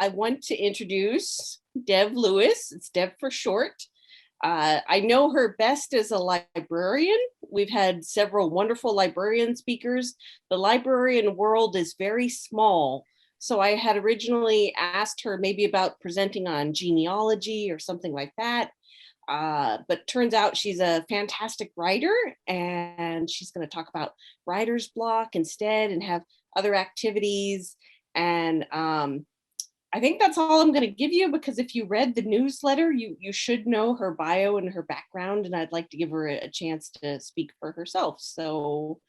I want to introduce Dev Lewis. It's Dev for short. I know her best as a librarian. We've had several wonderful librarian speakers. The librarian world is very small. So I had originally asked her maybe about presenting on genealogy or something like that. But turns out she's a fantastic writer, and she's going to talk about writer's block instead and have other activities. And I think that's all I'm going to give you, because if you read the newsletter, you should know her bio and her background, and I'd like to give her a chance to speak for herself. So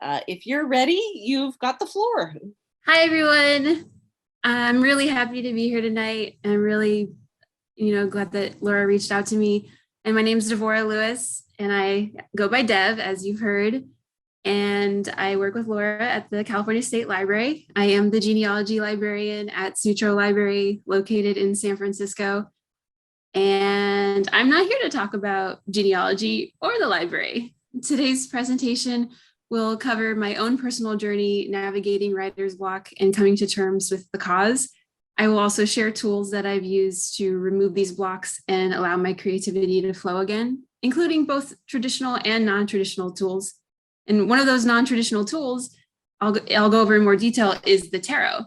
if you're ready, you've got the floor. Hi, everyone. I'm really happy to be here tonight. I'm really, glad that Laura reached out to me. And my name is Dvorah Lewis, and I go by Dev, as you've heard. And I work with Laura at the California State Library. I am the genealogy librarian at Sutro Library, located in San Francisco. And I'm not here to talk about genealogy or the library. Today's presentation will cover my own personal journey navigating writer's block and coming to terms with the cause. I will also share tools that I've used to remove these blocks and allow my creativity to flow again, including both traditional and non-traditional tools. And one of those non-traditional tools I'll go over in more detail is the tarot.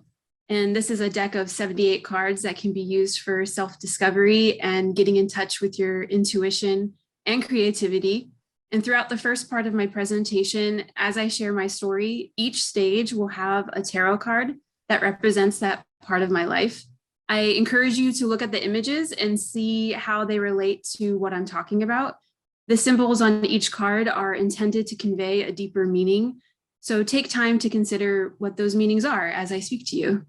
And this is a deck of 78 cards that can be used for self-discovery and getting in touch with your intuition and creativity. And throughout the first part of my presentation, as I share my story, each stage will have a tarot card that represents that part of my life. I encourage you to look at the images and see how they relate to what I'm talking about. The symbols on each card are intended to convey a deeper meaning. So take time to consider what those meanings are as I speak to you.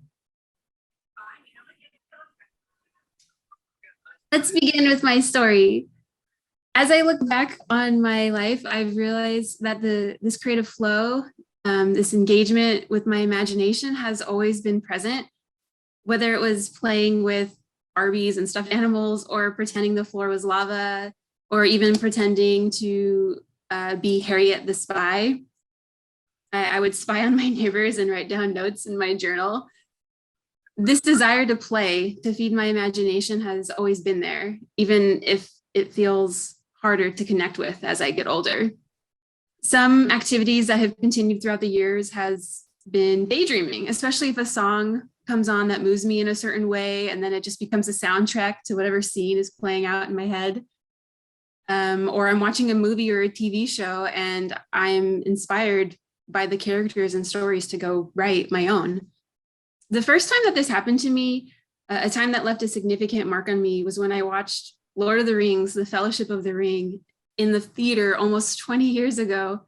Let's begin with my story. As I look back on my life, I've realized that this creative flow, this engagement with my imagination has always been present, whether it was playing with Barbies and stuffed animals, or pretending the floor was lava, or even pretending to be Harriet the spy. I would spy on my neighbors and write down notes in my journal. This desire to play, to feed my imagination, has always been there, even if it feels harder to connect with as I get older. Some activities that have continued throughout the years has been daydreaming, especially if a song comes on that moves me in a certain way, and then it just becomes a soundtrack to whatever scene is playing out in my head. Or I'm watching a movie or a TV show and I'm inspired by the characters and stories to go write my own. The first time that this happened to me, a time that left a significant mark on me, was when I watched Lord of the Rings, The Fellowship of the Ring, in the theater almost 20 years ago.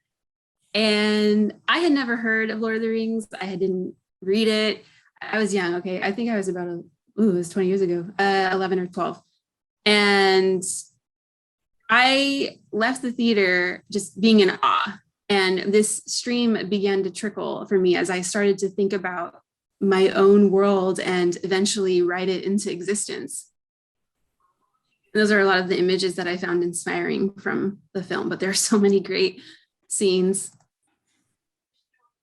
And I had never heard of Lord of the Rings. I didn't read it. I was young. Okay. I think I was about, it was 20 years ago, 11 or 12. And I left the theater just being in awe. And this stream began to trickle for me as I started to think about my own world and eventually write it into existence. And those are a lot of the images that I found inspiring from the film, but there are so many great scenes.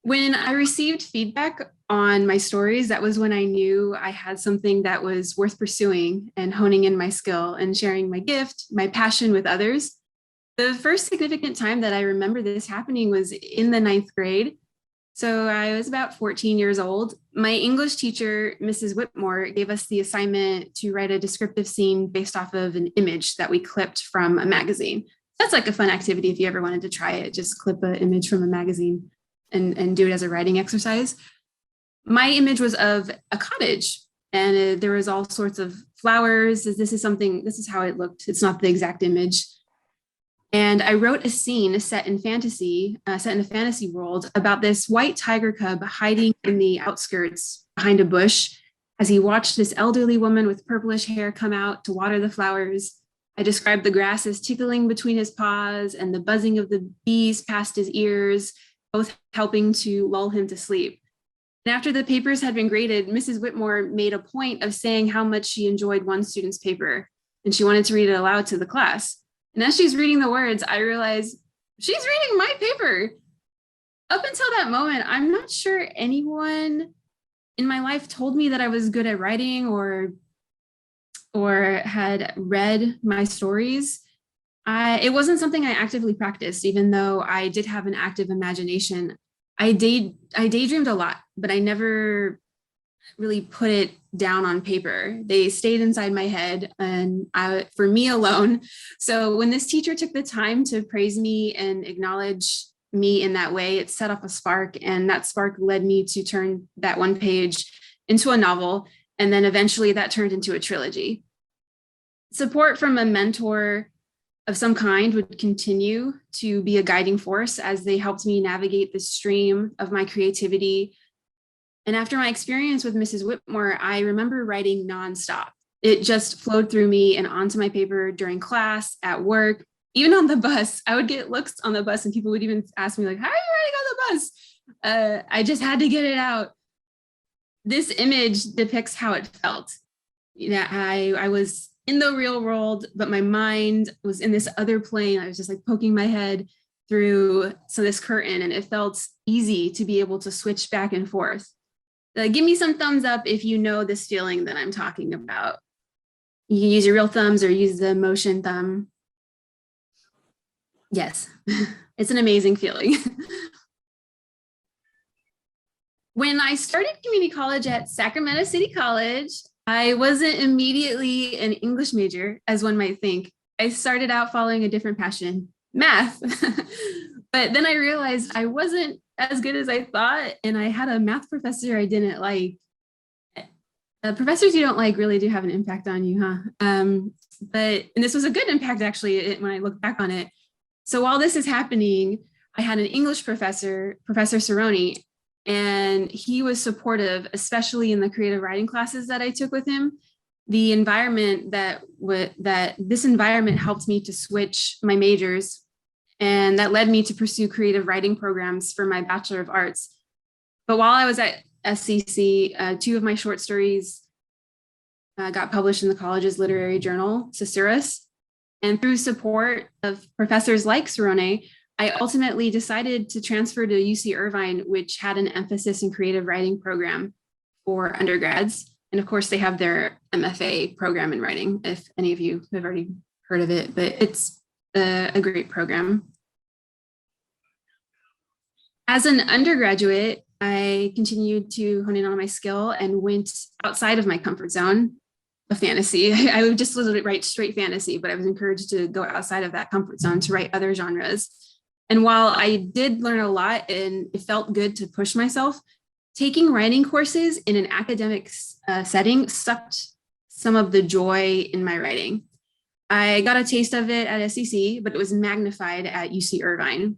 When I received feedback on my stories, that was when I knew I had something that was worth pursuing and honing in my skill and sharing my gift, my passion with others. The first significant time that I remember this happening was in the 9th grade. So I was about 14 years old. My English teacher, Mrs. Whitmore, gave us the assignment to write a descriptive scene based off of an image that we clipped from a magazine. That's like a fun activity if you ever wanted to try it. Just clip an image from a magazine and do it as a writing exercise. My image was of a cottage, and there was all sorts of flowers. This is how it looked. It's not the exact image. And I wrote a scene set in a fantasy world about this white tiger cub hiding in the outskirts behind a bush as he watched this elderly woman with purplish hair come out to water the flowers. I described the grass as tickling between his paws and the buzzing of the bees past his ears, both helping to lull him to sleep. And after the papers had been graded, Mrs. Whitmore made a point of saying how much she enjoyed one student's paper, and she wanted to read it aloud to the class. And as she's reading the words, I realized she's reading my paper. Up until that moment, I'm not sure anyone in my life told me that I was good at writing or had read my stories, it wasn't something I actively practiced, even though I did have an active imagination. I daydreamed a lot, but I never really put it down on paper. They stayed inside my head and for me alone. So when this teacher took the time to praise me and acknowledge me in that way, it set off a spark, and that spark led me to turn that one page into a novel. And then eventually that turned into a trilogy. Support from a mentor of some kind would continue to be a guiding force as they helped me navigate the stream of my creativity. And after my experience with Mrs. Whitmore, I remember writing nonstop. It just flowed through me and onto my paper during class, at work, even on the bus. I would get looks on the bus and people would even ask me like, how are you writing on the bus? I just had to get it out. This image depicts how it felt. I was in the real world, but my mind was in this other plane. I was just like poking my head through this curtain, and it felt easy to be able to switch back and forth. Give me some thumbs up if you know this feeling that I'm talking about. You can use your real thumbs or use the motion thumb. Yes, it's an amazing feeling. When I started community college at Sacramento City College, I wasn't immediately an English major, as one might think. I started out following a different passion, math. But then I realized I wasn't as good as I thought, and I had a math professor I didn't like. Professors you don't like really do have an impact on you, huh? And this was a good impact, actually, when I look back on it. So while this is happening, I had an English professor, Professor Cerrone, and he was supportive, especially in the creative writing classes that I took with him. The environment this environment helped me to switch my majors, and that led me to pursue creative writing programs for my Bachelor of Arts. But while I was at SCC, 2 of my short stories got published in the college's literary journal, Susurrus. And through support of professors like Cerrone, I ultimately decided to transfer to UC Irvine, which had an emphasis in creative writing program for undergrads. And of course, they have their MFA program in writing, if any of you have already heard of it, but it's a great program. As an undergraduate, I continued to hone in on my skill and went outside of my comfort zone of fantasy. I would just write straight fantasy, but I was encouraged to go outside of that comfort zone to write other genres. And while I did learn a lot and it felt good to push myself, taking writing courses in an academic setting sucked some of the joy in my writing. I got a taste of it at SCC, but it was magnified at UC Irvine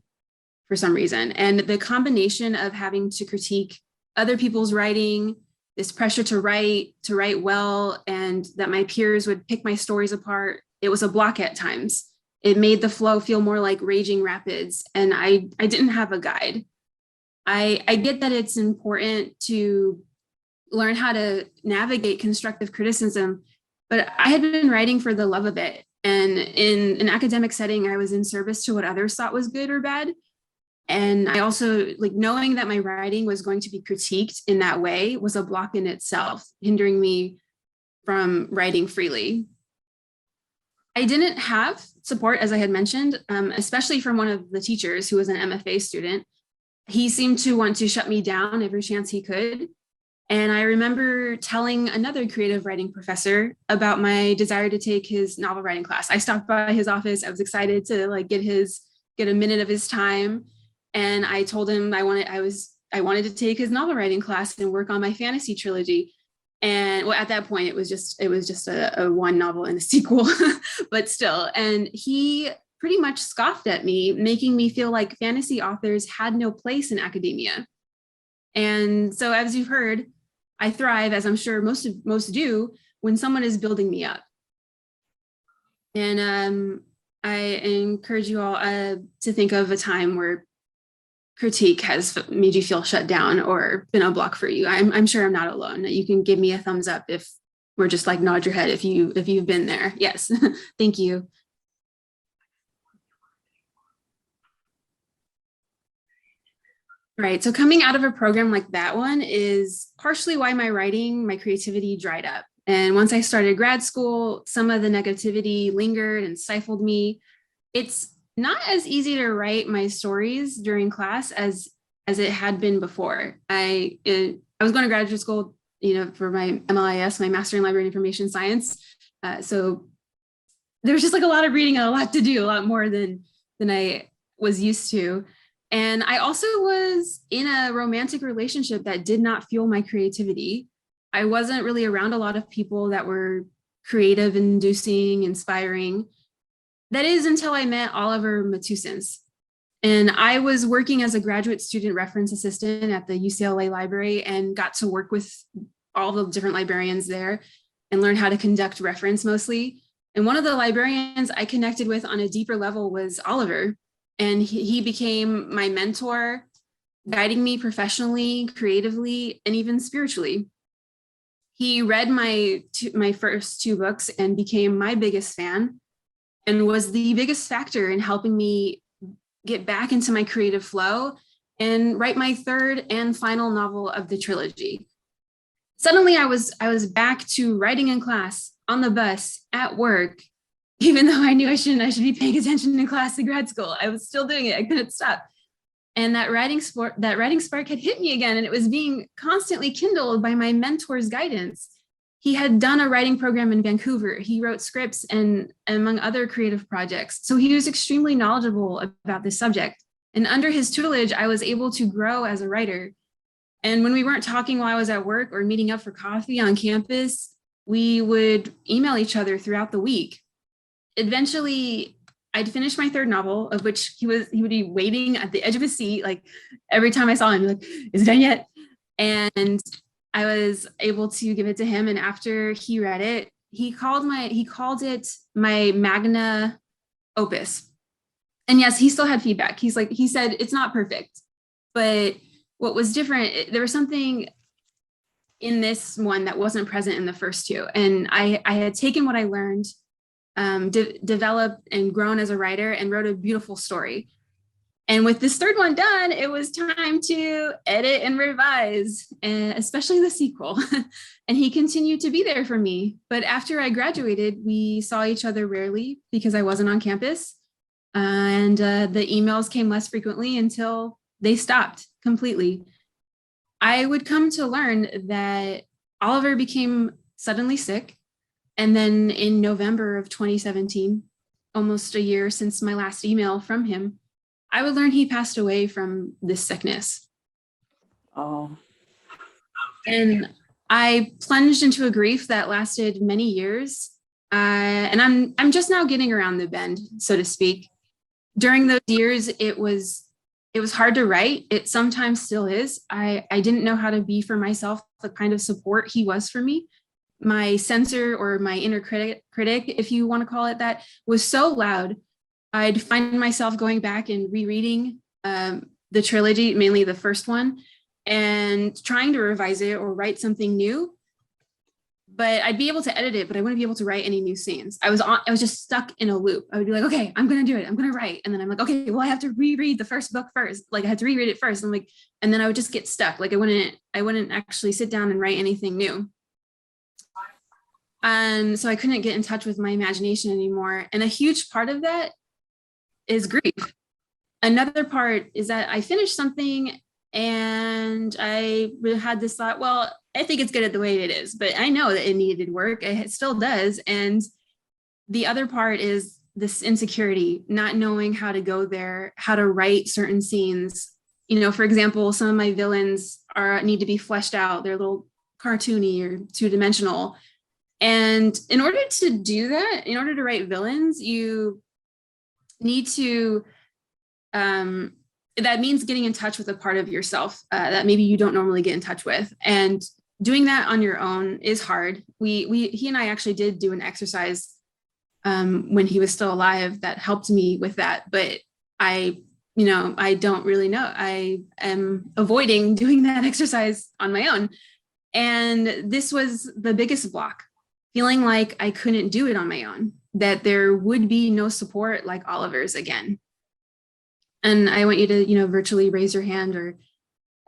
for some reason. And the combination of having to critique other people's writing, this pressure to write well, and that my peers would pick my stories apart, it was a block at times. It made the flow feel more like raging rapids, and I didn't have a guide. I get that it's important to learn how to navigate constructive criticism, but I had been writing for the love of it. And in an academic setting, I was in service to what others thought was good or bad. And I also, knowing that my writing was going to be critiqued in that way was a block in itself, hindering me from writing freely. I didn't have support, as I had mentioned, especially from one of the teachers who was an MFA student. He seemed to want to shut me down every chance he could. And I remember telling another creative writing professor about my desire to take his novel writing class. I stopped by his office. I was excited to get a minute of his time. And I told him I wanted to take his novel writing class and work on my fantasy trilogy. And at that point, it was just a one novel and a sequel, but still. And he pretty much scoffed at me, making me feel like fantasy authors had no place in academia. And so, as you've heard, I thrive, as I'm sure most do, when someone is building me up. And I encourage you all to think of a time where critique has made you feel shut down or been a block for you. I'm sure I'm not alone. You can give me a thumbs up if we're just nod your head if you've been there. Yes, thank you. Right. So coming out of a program like that one is partially why my writing, my creativity dried up. And once I started grad school, some of the negativity lingered and stifled me. It's not as easy to write my stories during class as it had been before. I was going to graduate school, for my MLIS, my Master in Library and Information Science. So there was just like a lot of reading and a lot to do, a lot more than I was used to. And I also was in a romantic relationship that did not fuel my creativity. I wasn't really around a lot of people that were creative, inducing, inspiring. That is until I met Oliver Matusins. And I was working as a graduate student reference assistant at the UCLA library and got to work with all the different librarians there and learn how to conduct reference mostly. And one of the librarians I connected with on a deeper level was Oliver. And he became my mentor, guiding me professionally, creatively, and even spiritually. He read my first two books and became my biggest fan and was the biggest factor in helping me get back into my creative flow and write my third and final novel of the trilogy. Suddenly I was back to writing in class, on the bus, at work, even though I knew I should be paying attention in class in grad school. I was still doing it. I couldn't stop. And that writing spark had hit me again, and it was being constantly kindled by my mentor's guidance. He had done a writing program in Vancouver. He wrote scripts and among other creative projects. So he was extremely knowledgeable about this subject. And under his tutelage, I was able to grow as a writer. And when we weren't talking while I was at work or meeting up for coffee on campus, we would email each other throughout the week. Eventually, I'd finished my third novel, of which he would be waiting at the edge of his seat, like every time I saw him, like, is it done yet? And I was able to give it to him. And after he read it, he called it my magna opus. And yes, he still had feedback. He said, it's not perfect, but what was different, there was something in this one that wasn't present in the first two. And I had taken what I learned, developed and grown as a writer and wrote a beautiful story. And with this third one done, it was time to edit and revise, and especially the sequel. And he continued to be there for me. But after I graduated, we saw each other rarely because I wasn't on campus. And the emails came less frequently until they stopped completely. I would come to learn that Oliver became suddenly sick. And then in November of 2017, almost a year since my last email from him, I would learn he passed away from this sickness. Oh. And I plunged into a grief that lasted many years. And I'm just now getting around the bend, so to speak. During those years, it was hard to write. It sometimes still is. I didn't know how to be for myself the kind of support he was for me. My censor, or my inner critic, if you want to call it that, was so loud. I'd find myself going back and rereading the trilogy, mainly the first one, and trying to revise it or write something new. But I'd be able to edit it, but I wouldn't be able to write any new scenes. I was just stuck in a loop. I would be like, okay, I'm going to do it. I'm going to write. And then I'm like, okay, well, I have to reread the first book first. Like I had to reread it first. And and then I would just get stuck. Like I wouldn't actually sit down and write anything new. And so I couldn't get in touch with my imagination anymore. And a huge part of that is grief. Another part is that I finished something and I had this thought, well, I think it's good at the way it is, but I know that it needed work. It still does. And the other part is this insecurity, not knowing how to go there, how to write certain scenes. For example, some of my villains need to be fleshed out. They're a little cartoony or two-dimensional. And in order to do that, in order to write villains, you need to, that means getting in touch with a part of yourself that maybe you don't normally get in touch with. And doing that on your own is hard. He and I actually did do an exercise when he was still alive that helped me with that. But I don't really know. I am avoiding doing that exercise on my own. And this was the biggest block, feeling like I couldn't do it on my own, that there would be no support like Oliver's again. And I want you to, virtually raise your hand or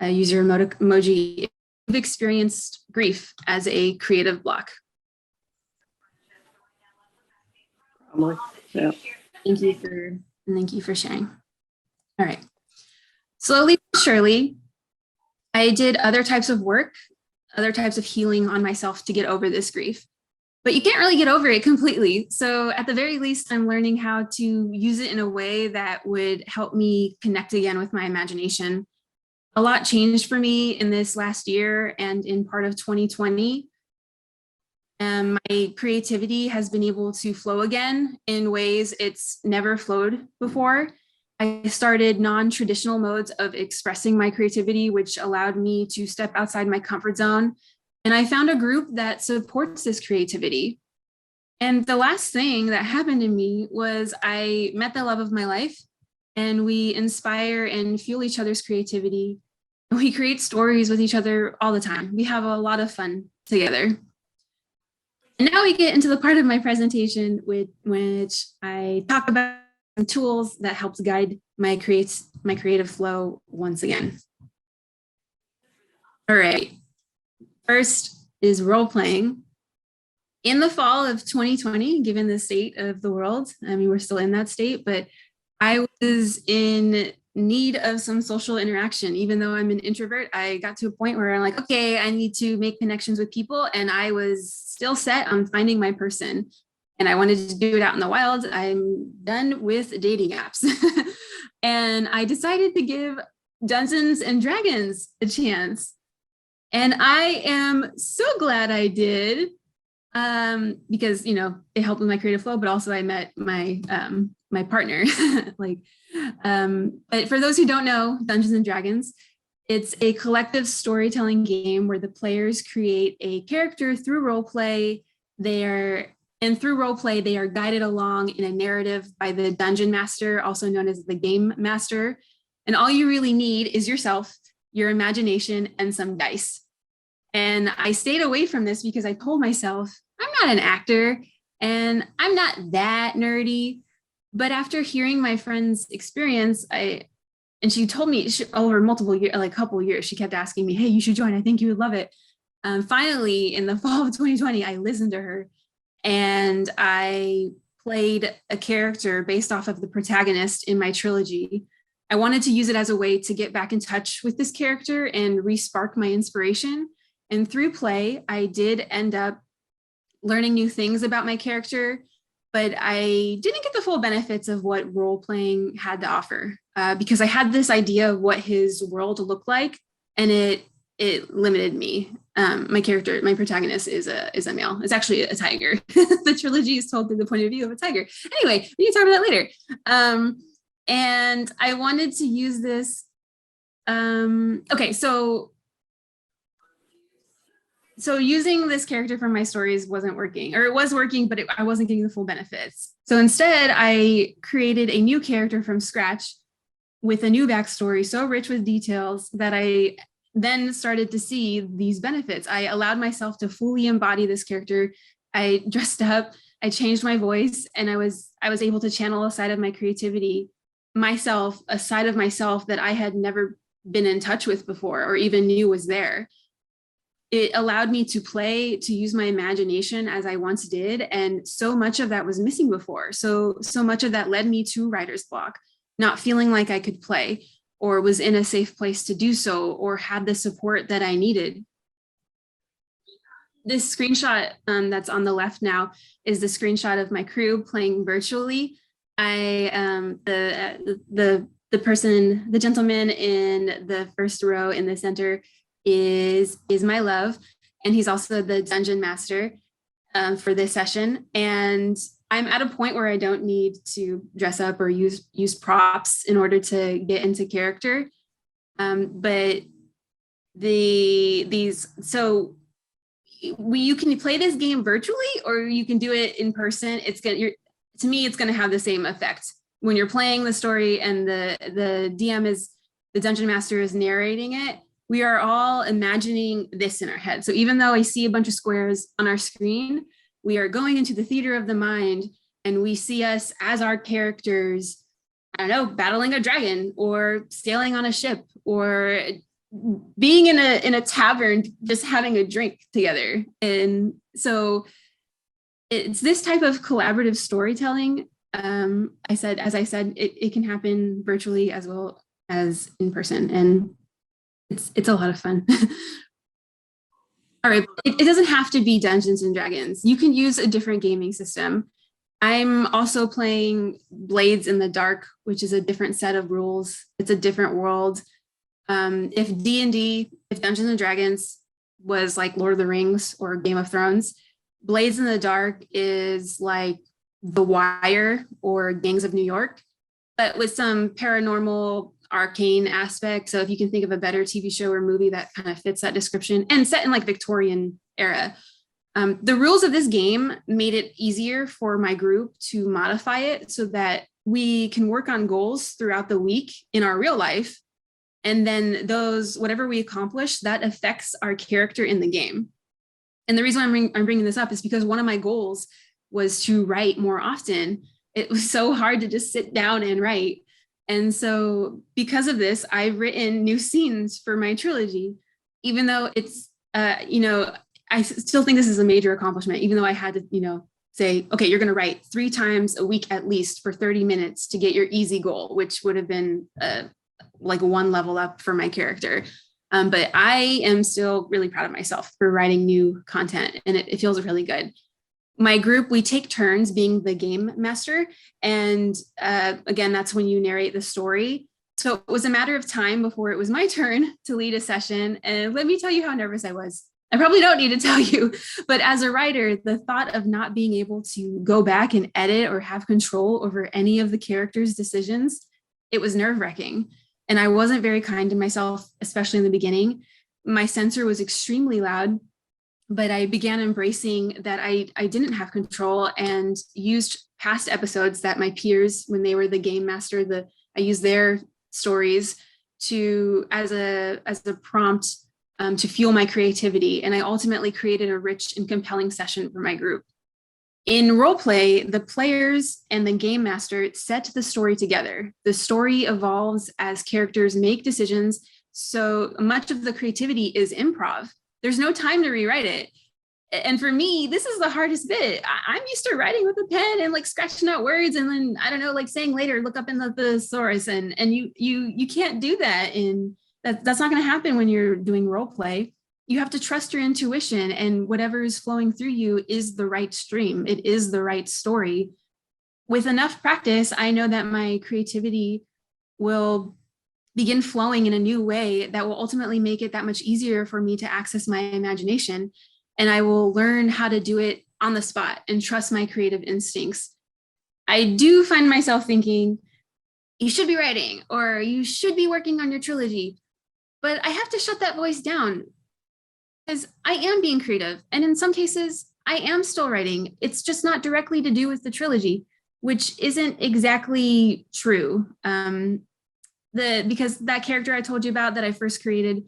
use your emoji if you've experienced grief as a creative block. Yeah. Thank you for sharing. All right. Slowly but surely, I did other types of work, other types of healing on myself to get over this grief. But you can't really get over it completely. So at the very least, I'm learning how to use it in a way that would help me connect again with my imagination. A lot changed for me in this last year and in part of 2020. My creativity has been able to flow again in ways it's never flowed before. I started non-traditional modes of expressing my creativity, which allowed me to step outside my comfort zone. And I found a group that supports this creativity. And the last thing that happened to me was I met the love of my life, and we inspire and fuel each other's creativity. And we create stories with each other all the time. We have a lot of fun together. And now we get into the part of my presentation with which I talk about some tools that helps guide my creative flow once again. All right. First is role playing. In the fall of 2020, given the state of the world, I mean, we're still in that state, but I was in need of some social interaction. Even though I'm an introvert, I got to a point where I'm like, okay, I need to make connections with people. And I was still set on finding my person. And I wanted to do it out in the wild. I'm done with dating apps. And I decided to give Dungeons and Dragons a chance. And I am so glad I did, because, you know, it helped with my creative flow, but also I met my my partner. But for those who don't know, Dungeons and Dragons, it's a collective storytelling game where the players create a character through role play. Through role play, they are guided along in a narrative by the dungeon master, also known as the game master. And all you really need is yourself, your imagination, and some dice. And I stayed away from this because I told myself, I'm not an actor and I'm not that nerdy. But after hearing my friend's experience, and she told me over multiple years, like a couple of years, she kept asking me, hey, you should join. I think you would love it. Finally, in the fall of 2020, I listened to her and I played a character based off of the protagonist in my trilogy. I wanted to use it as a way to get back in touch with this character and re-spark my inspiration. And through play, I did end up learning new things about my character, but I didn't get the full benefits of what role-playing had to offer, because I had this idea of what his world looked like, and it limited me. My protagonist is a male. It's actually a tiger. The trilogy is told through the point of view of a tiger. Anyway, we can talk about that later. And I wanted to use this. Okay, so using this character from my stories wasn't working, or it was working, but I wasn't getting the full benefits. So instead, I created a new character from scratch with a new backstory, so rich with details that I then started to see these benefits. I allowed myself to fully embody this character. I dressed up, I changed my voice, and I was able to channel a side of my creativity, myself, a side of myself that I had never been in touch with before or even knew was there. It allowed me to play, to use my imagination as I once did. And so much of that was missing before. So much of that led me to writer's block, not feeling like I could play or was in a safe place to do so or had the support that I needed. This screenshot that's on the left now is the screenshot of my crew playing virtually. The gentleman in the first row in the center is my love, and he's also the dungeon master for this session. And I'm at a point where I don't need to dress up or use props in order to get into character. But you can play this game virtually or you can do it in person. To me, it's gonna have the same effect when you're playing the story and the DM is the dungeon master is narrating it. We are all imagining this in our head. So even though I see a bunch of squares on our screen, we are going into the theater of the mind and we see us as our characters, I don't know, battling a dragon or sailing on a ship or being in a tavern, just having a drink together. And so it's this type of collaborative storytelling. As I said, it can happen virtually as well as in person, and it's a lot of fun. All right, it doesn't have to be Dungeons and Dragons. You can use a different gaming system. I'm also playing Blades in the Dark, which is a different set of rules. It's a different world. If D&D, if Dungeons and Dragons was like Lord of the Rings or Game of Thrones, Blades in the Dark is like The Wire or Gangs of New York, but with some paranormal arcane aspect. So if you can think of a better TV show or movie that kind of fits that description, and set in like Victorian era. The rules of this game made it easier for my group to modify it so that we can work on goals throughout the week in our real life. And then those, whatever we accomplish, that affects our character in the game. And the reason I'm bringing this up is because one of my goals was to write more often. It was so hard to just sit down and write. And so because of this, I've written new scenes for my trilogy, even though it's, I still think this is a major accomplishment, even though I had to, say, okay, you're going to write 3 times a week at least for 30 minutes to get your easy goal, which would have been like 1 level up for my character. But I am still really proud of myself for writing new content, and it feels really good. My group, we take turns being the game master. And again, that's when you narrate the story. So it was a matter of time before it was my turn to lead a session. And let me tell you how nervous I was. I probably don't need to tell you, but as a writer, the thought of not being able to go back and edit or have control over any of the characters' decisions, it was nerve-wracking. And I wasn't very kind to myself, especially in the beginning. My censor was extremely loud, but I began embracing that I didn't have control, and used past episodes that my peers, when they were the game master, I used their stories as a prompt to fuel my creativity. And I ultimately created a rich and compelling session for my group. In roleplay, the players and the game master set the story together. The story evolves as characters make decisions. So much of the creativity is improv. There's no time to rewrite it. And for me, this is the hardest bit. I'm used to writing with a pen and like scratching out words, and then, I don't know, like saying later, look up in the thesaurus, and you can't do that. That's not going to happen when you're doing role play. You have to trust your intuition, and whatever is flowing through you is the right stream. It is the right story. With enough practice, I know that my creativity will begin flowing in a new way that will ultimately make it that much easier for me to access my imagination. And I will learn how to do it on the spot and trust my creative instincts. I do find myself thinking, you should be writing, or you should be working on your trilogy. But I have to shut that voice down, because I am being creative. And in some cases, I am still writing. It's just not directly to do with the trilogy, which isn't exactly true. Because that character I told you about that I first created,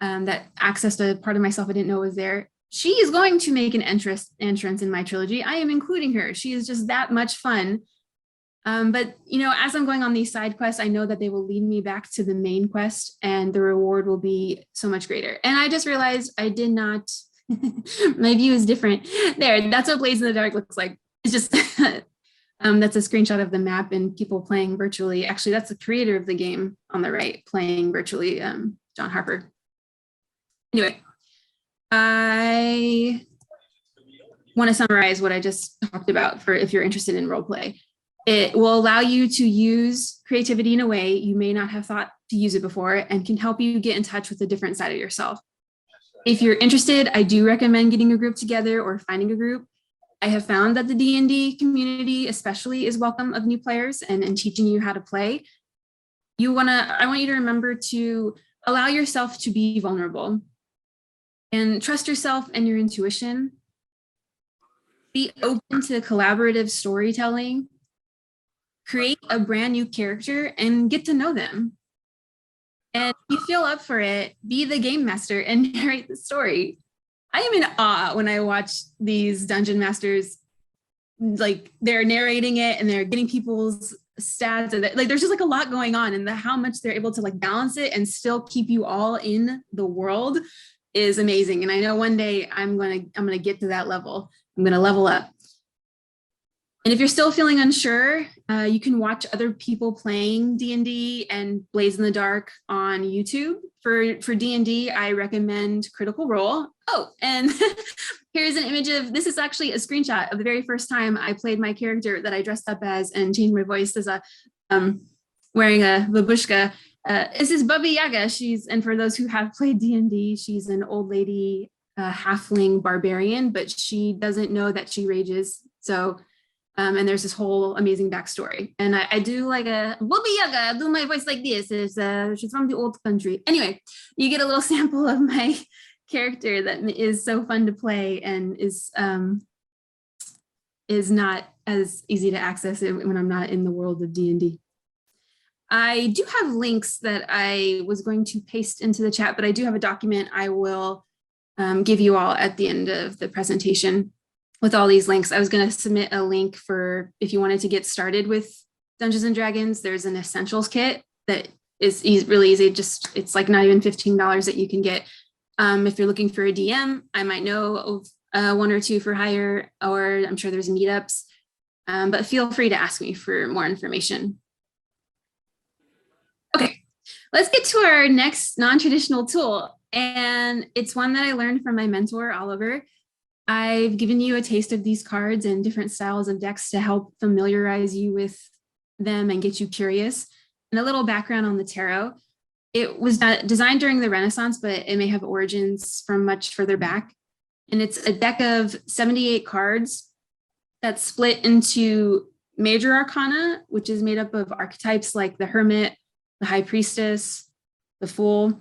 that accessed a part of myself I didn't know was there, she is going to make an entrance in my trilogy. I am including her. She is just that much fun. But, as I'm going on these side quests, I know that they will lead me back to the main quest, and the reward will be so much greater. And I just realized I did not, my view is different. There, that's what Blades in the Dark looks like. It's just, that's a screenshot of the map and people playing virtually. Actually, that's the creator of the game on the right, playing virtually, John Harper. Anyway, I want to summarize what I just talked about for if you're interested in role play. It will allow you to use creativity in a way you may not have thought to use it before, and can help you get in touch with a different side of yourself. If you're interested, I do recommend getting a group together or finding a group. I have found that the D&D community especially is welcome of new players and teaching you how to play. I want you to remember to allow yourself to be vulnerable, and trust yourself and your intuition. Be open to collaborative storytelling. Create a brand new character and get to know them. And if you feel up for it, be the game master and narrate the story. I am in awe when I watch these dungeon masters, like they're narrating it and they're getting people's stats, and like there's just like a lot going on, and how much they're able to like balance it and still keep you all in the world is amazing. And I know one day I'm gonna get to that level. I'm gonna level up. And if you're still feeling unsure, you can watch other people playing D&D and Blaze in the Dark on YouTube. For D&D, I recommend Critical Role. Oh, and here's an image of, this is actually a screenshot of the very first time I played my character that I dressed up as and changed my voice as a wearing a babushka. This is Baba Yaga. And for those who have played D&D, she's an old lady halfling barbarian, but she doesn't know that she rages. So and there's this whole amazing backstory. And I do like a Baba Yaga, I do my voice like this. She's from the old country. Anyway, you get a little sample of my character that is so fun to play and is not as easy to access when I'm not in the world of D&D. I do have links that I was going to paste into the chat, but I do have a document I will give you all at the end of the presentation with all these links. I was going to submit a link for if you wanted to get started with Dungeons and Dragons. There's an essentials kit that is really easy. It's like not even $15 that you can get. If you're looking for a DM, I might know of one or two for hire, or I'm sure there's meetups, but feel free to ask me for more information. Okay, let's get to our next non-traditional tool. And it's one that I learned from my mentor, Oliver. I've given you a taste of these cards and different styles of decks to help familiarize you with them and get you curious. And a little background on the tarot. It was designed during the Renaissance, but it may have origins from much further back. And it's a deck of 78 cards that's split into major arcana, which is made up of archetypes like the Hermit, the High Priestess, the Fool.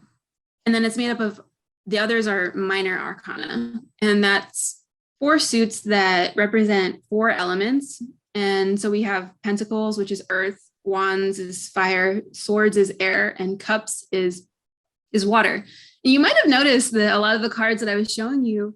And then it's made up of, the others are minor arcana. And that's 4 suits that represent 4 elements. And so we have Pentacles, which is earth, Wands is fire, Swords is air, and Cups is water. And you might have noticed that a lot of the cards that I was showing you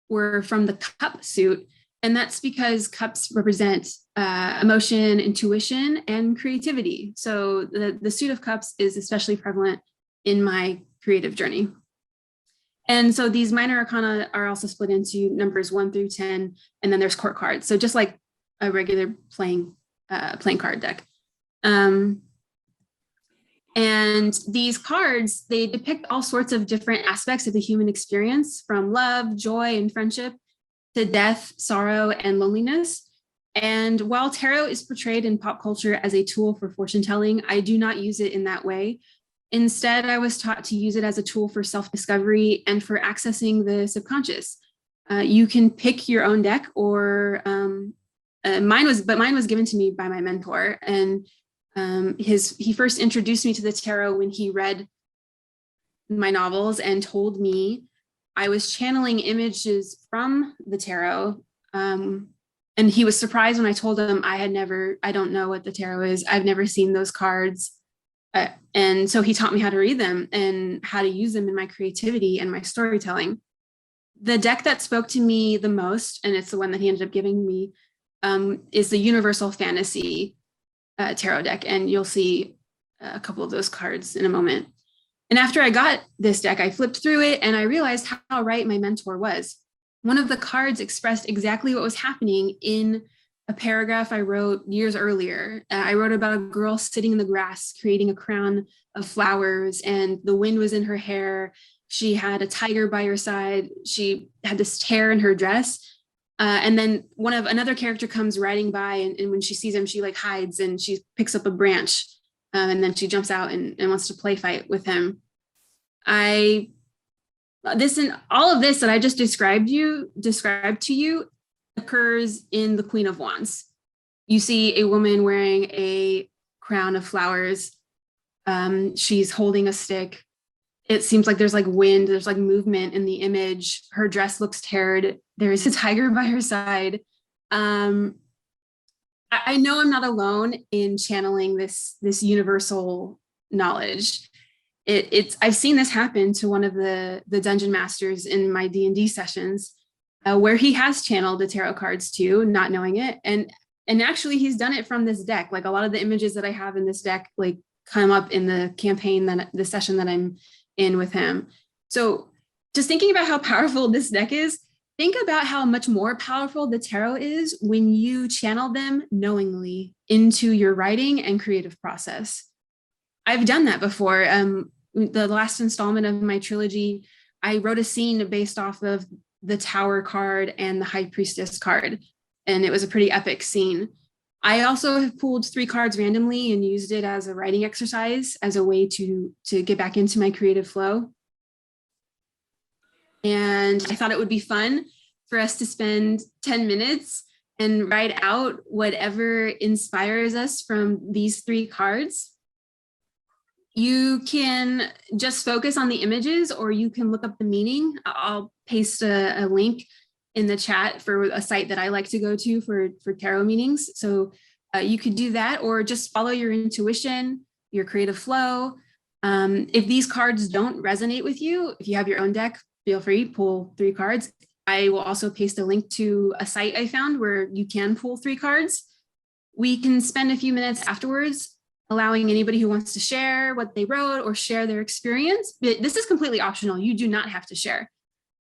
were from the Cup suit. And that's because Cups represent emotion, intuition, and creativity. So the suit of Cups is especially prevalent in my creative journey. And so these minor arcana are also split into numbers 1 through 10, and then there's court cards. So just like a regular playing card deck. And these cards, they depict all sorts of different aspects of the human experience, from love, joy, and friendship to death, sorrow, and loneliness. And while tarot is portrayed in pop culture as a tool for fortune telling, I do not use it in that way. Instead, I was taught to use it as a tool for self-discovery and for accessing the subconscious. You can pick your own deck, or mine was given to me by my mentor. And he first introduced me to the tarot when he read my novels and told me I was channeling images from the tarot. And he was surprised when I told him I don't know what the tarot is. I've never seen those cards. And so he taught me how to read them and how to use them in my creativity and my storytelling. The deck that spoke to me the most, and it's the one that he ended up giving me, is the Universal Fantasy tarot deck. And you'll see a couple of those cards in a moment. And after I got this deck, I flipped through it and I realized how right my mentor was. One of the cards expressed exactly what was happening in a paragraph I wrote years earlier. I wrote about a girl sitting in the grass, creating a crown of flowers, and the wind was in her hair. She had a tiger by her side. She had this tear in her dress. And then another character comes riding by, and when she sees him, she like hides and she picks up a branch, and then she jumps out and wants to play fight with him. All of this that I just described to you occurs in the Queen of Wands. You see a woman wearing a crown of flowers. She's holding a stick. It seems like there's like wind, there's like movement in the image. Her dress looks teared. There is a tiger by her side. I know I'm not alone in channeling this universal knowledge. I've seen this happen to one of the dungeon masters in my D&D sessions, where he has channeled the tarot cards too, not knowing it. And And actually he's done it from this deck. Like a lot of the images that I have in this deck, like come up in the campaign, that the session that I'm in with him. So just thinking about how powerful this deck is, think about how much more powerful the tarot is when you channel them knowingly into your writing and creative process. I've done that before. The last installment of my trilogy, I wrote a scene based off of the Tower card and the High Priestess card, and it was a pretty epic scene. I also have pulled 3 cards randomly and used it as a writing exercise, as a way to get back into my creative flow. And I thought it would be fun for us to spend 10 minutes and write out whatever inspires us from these 3 cards. You can just focus on the images, or you can look up the meaning. I'll paste a link in the chat for a site that I like to go to for tarot meanings. So you could do that, or just follow your intuition, your creative flow. If these cards don't resonate with you, if you have your own deck, feel free, pull 3 cards. I will also paste a link to a site I found where you can pull 3 cards. We can spend a few minutes afterwards allowing anybody who wants to share what they wrote or share their experience. But this is completely optional. You do not have to share.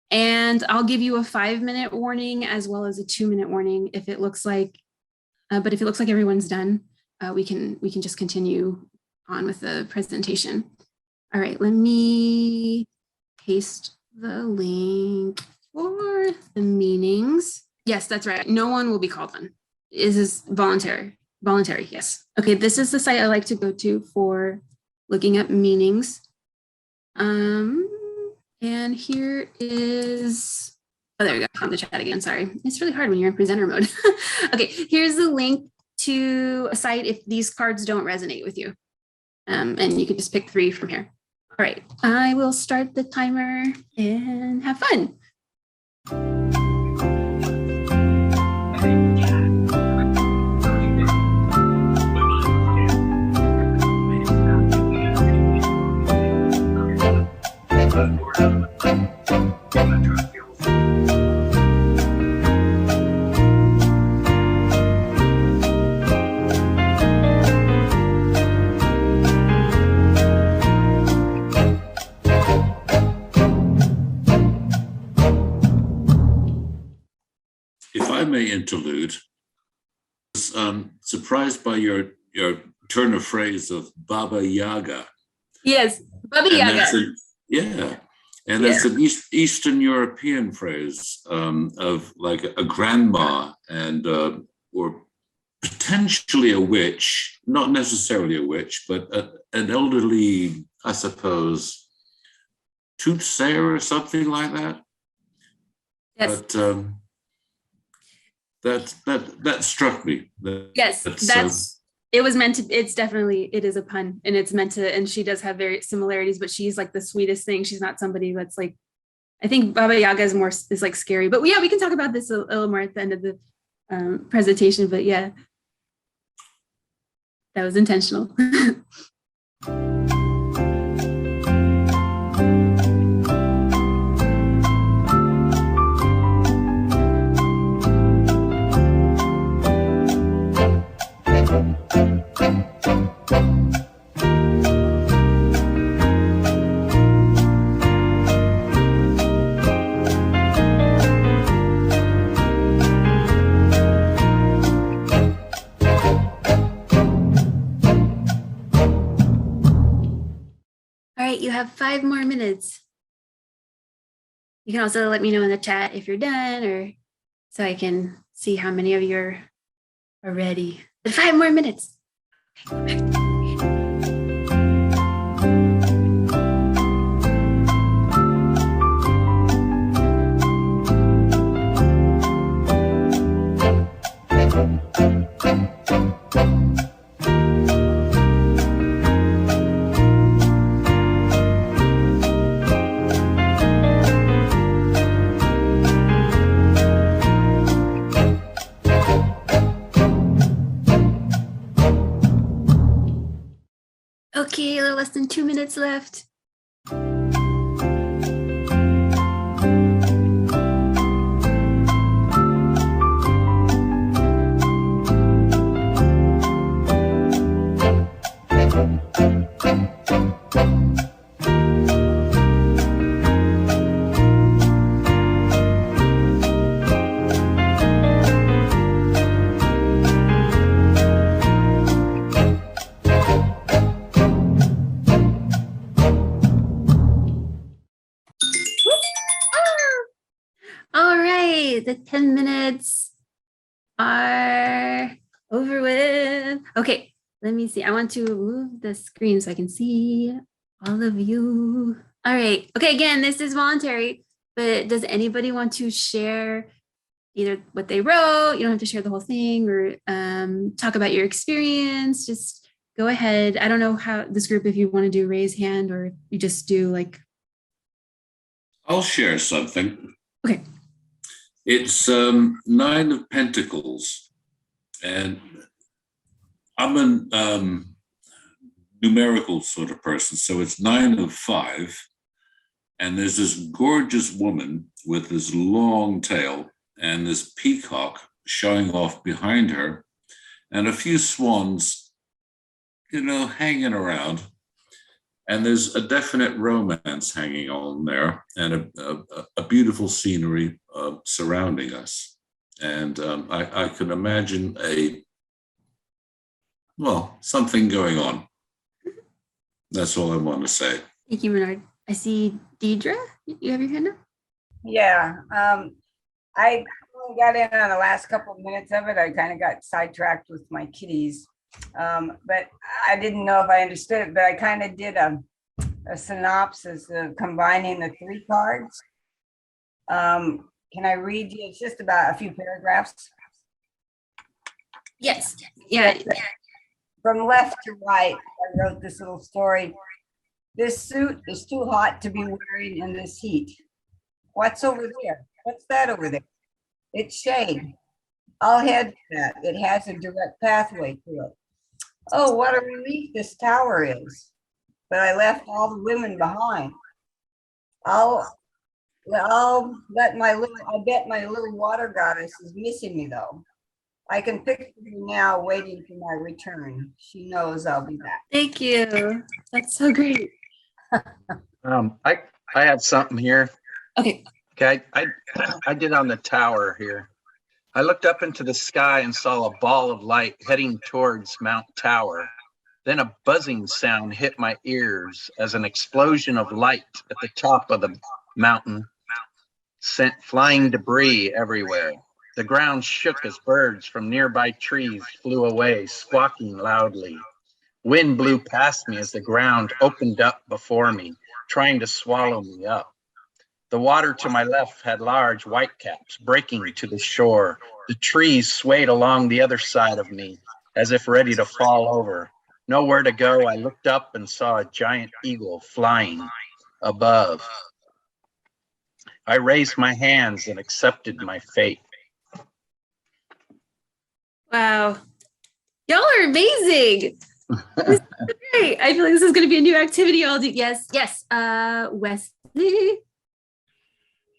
And I'll give you a 5-minute warning as well as a 2-minute warning if it looks like, but if it looks like everyone's done, we can just continue on with the presentation. All right, let me paste the link for the meanings. Yes, that's right. No one will be called on. This is voluntary. Voluntary, yes. Okay, this is the site I like to go to for looking at meanings. And here is, oh, there we go, I found the chat again, sorry. It's really hard when you're in presenter mode. Okay, here's the link to a site if these cards don't resonate with you. And you can just pick 3 from here. All right, I will start the timer and have fun. If I may interlude, I was surprised by your turn of phrase of Baba Yaga. Yes, Baba Yaga. Yeah, and that's an Eastern European phrase of like a grandma and or potentially a witch, not necessarily a witch, but an elderly, I suppose, soothsayer or something like that. Yes. But that struck me. That's it was meant to, it is a pun, and it's meant to, and she does have very similarities, but she's like the sweetest thing. She's not somebody that's like, I think Baba Yaga is like scary, but yeah, we can talk about this a little more at the end of the presentation, but yeah, that was intentional. You have 5 more minutes. You can also let me know in the chat if you're done, or so I can see how many of you are ready. But 5 more minutes. Okay, go back. Okay, a little less than 2 minutes left. Okay, the 10 minutes are over with. Okay, let me see. I want to move the screen so I can see all of you. All right. Okay, again, this is voluntary, but does anybody want to share either what they wrote? You don't have to share the whole thing, or talk about your experience. Just go ahead. I don't know how this group, if you want to do raise hand or you just do like. I'll share something. Okay. It's 9 of Pentacles, and I'm a numerical sort of person, so it's 9 of 5, and there's this gorgeous woman with this long tail and this peacock showing off behind her, and a few swans, hanging around. And there's a definite romance hanging on there, and a beautiful scenery surrounding us. And I can imagine something going on. That's all I want to say. Thank you, Bernard. I see Deidre. You have your hand up? Yeah. I only got in on the last couple of minutes of it. I kind of got sidetracked with my kitties. But I didn't know if I understood it, but I kind of did a synopsis of combining the 3 cards. Can I read you? It's just about a few paragraphs. Yes. Yeah. From left to right, I wrote this little story. This suit is too hot to be wearing in this heat. What's over there? What's that over there? It's shade. I'll head to that. It has a direct pathway to it. Oh, what a relief this tower is. But I left all the women behind. I bet my little water goddess is missing me though. I can picture her now waiting for my return. She knows I'll be back. Thank you. That's so great. I have something here. Okay. Okay, I did on the tower here. I looked up into the sky and saw a ball of light heading towards Mount Tower. Then a buzzing sound hit my ears as an explosion of light at the top of the mountain sent flying debris everywhere. The ground shook as birds from nearby trees flew away, squawking loudly. Wind blew past me as the ground opened up before me, trying to swallow me up. The water to my left had large whitecaps breaking to the shore. The trees swayed along the other side of me as if ready to fall over. Nowhere to go, I looked up and saw a giant eagle flying above. I raised my hands and accepted my fate. Wow. Y'all are amazing. This is great. I feel like this is going to be a new activity I'll do. Yes. Wesley.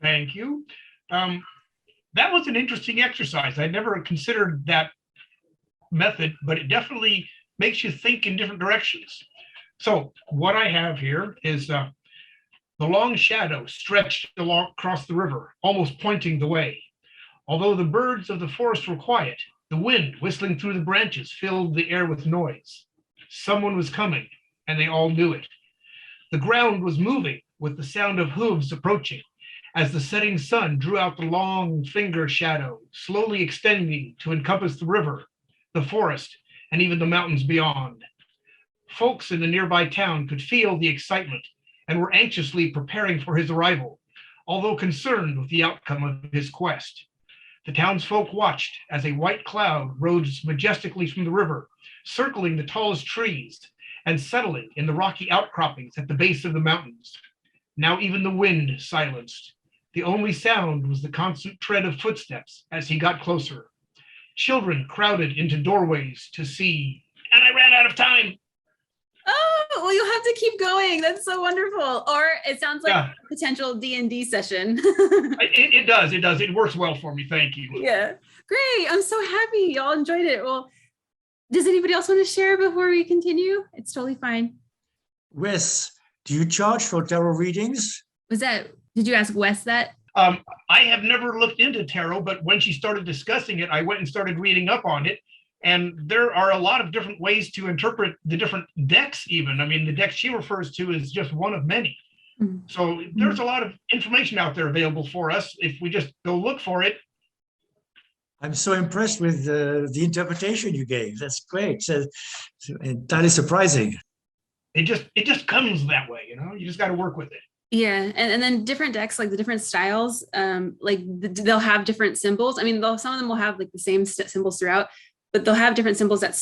Thank you. That was an interesting exercise. I never considered that method, but it definitely makes you think in different directions. So what I have here is the long shadow stretched across the river, almost pointing the way. Although the birds of the forest were quiet, the wind whistling through the branches filled the air with noise. Someone was coming, and they all knew it. The ground was moving with the sound of hooves approaching as the setting sun drew out the long finger shadow, slowly extending to encompass the river, the forest, and even the mountains beyond. Folks in the nearby town could feel the excitement and were anxiously preparing for his arrival, although concerned with the outcome of his quest. The townsfolk watched as a white cloud rose majestically from the river, circling the tallest trees and settling in the rocky outcroppings at the base of the mountains. Now even the wind silenced. The only sound was the constant tread of footsteps as he got closer. Children crowded into doorways to see, and I ran out of time. Oh, well, you'll have to keep going. That's so wonderful. Or it sounds like a potential D&D session. It does. It works well for me. Thank you. Yeah, great. I'm so happy y'all enjoyed it. Well, does anybody else want to share before we continue? It's totally fine. Wes, do you charge for tarot readings? Did you ask Wes that? I have never looked into tarot, but when she started discussing it, I went and started reading up on it. And there are a lot of different ways to interpret the different decks even. I mean, the deck she refers to is just one of many. Mm-hmm. So there's a lot of information out there available for us. If we just go look for it, I'm so impressed with the interpretation you gave. That's great. So, entirely surprising. It just comes that way, you know. You just got to work with it. Yeah, and then different decks, like the different styles, they'll have different symbols. I mean, some of them will have like the same symbols throughout, but they'll have different symbols that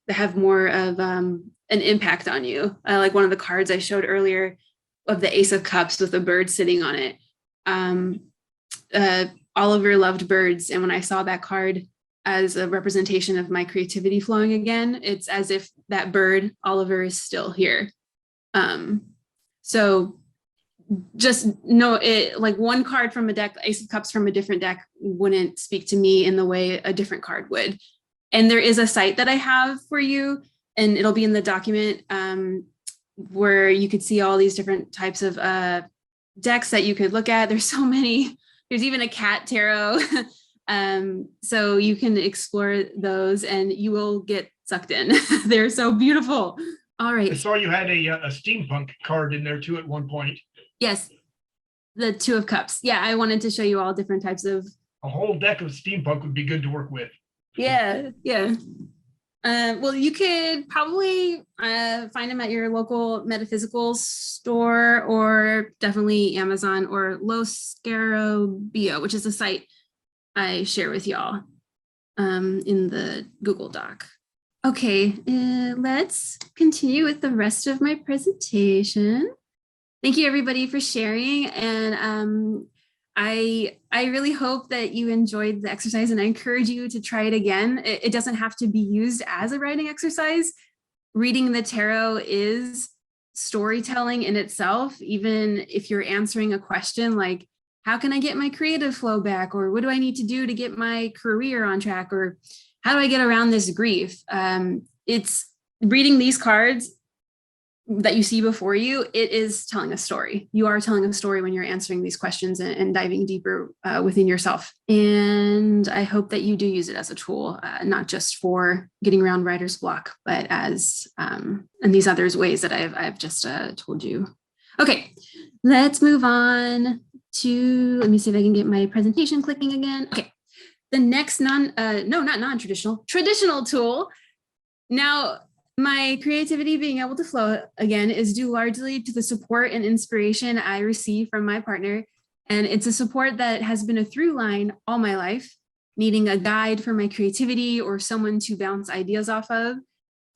have more of an impact on you. Like one of the cards I showed earlier of the Ace of Cups with a bird sitting on it. Oliver loved birds, and when I saw that card as a representation of my creativity flowing again, it's as if that bird, Oliver, is still here. So just know it, like one card from a deck, Ace of Cups from a different deck wouldn't speak to me in the way a different card would. And there is a site that I have for you, and it'll be in the document where you could see all these different types of decks that you could look at. There's so many. There's even a cat tarot. So you can explore those and you will get sucked in. They're so beautiful. All right. I saw you had a steampunk card in there too at one point. Yes, the Two of Cups. Yeah, I wanted to show you all different types of. A whole deck of steampunk would be good to work with. Yeah. Well, you could probably find them at your local metaphysical store, or definitely Amazon or Los Scarabeo, which is a site I share with y'all in the Google Doc. Okay, let's continue with the rest of my presentation. Thank you everybody for sharing, and I really hope that you enjoyed the exercise, and I encourage you to try it again. It doesn't have to be used as a writing exercise. Reading the tarot is storytelling in itself, even if you're answering a question like, how can I get my creative flow back? Or what do I need to do to get my career on track? Or how do I get around this grief? It's reading these cards that you see before you, it is telling a story. You are telling a story when you're answering these questions and diving deeper within yourself. And I hope that you do use it as a tool, not just for getting around writer's block, but as in these other ways that I've just told you. Okay, let's move on to, let me see if I can get my presentation clicking again. Okay, the next traditional tool. Now, my creativity being able to flow again is due largely to the support and inspiration I receive from my partner. And it's a support that has been a through line all my life, needing a guide for my creativity or someone to bounce ideas off of.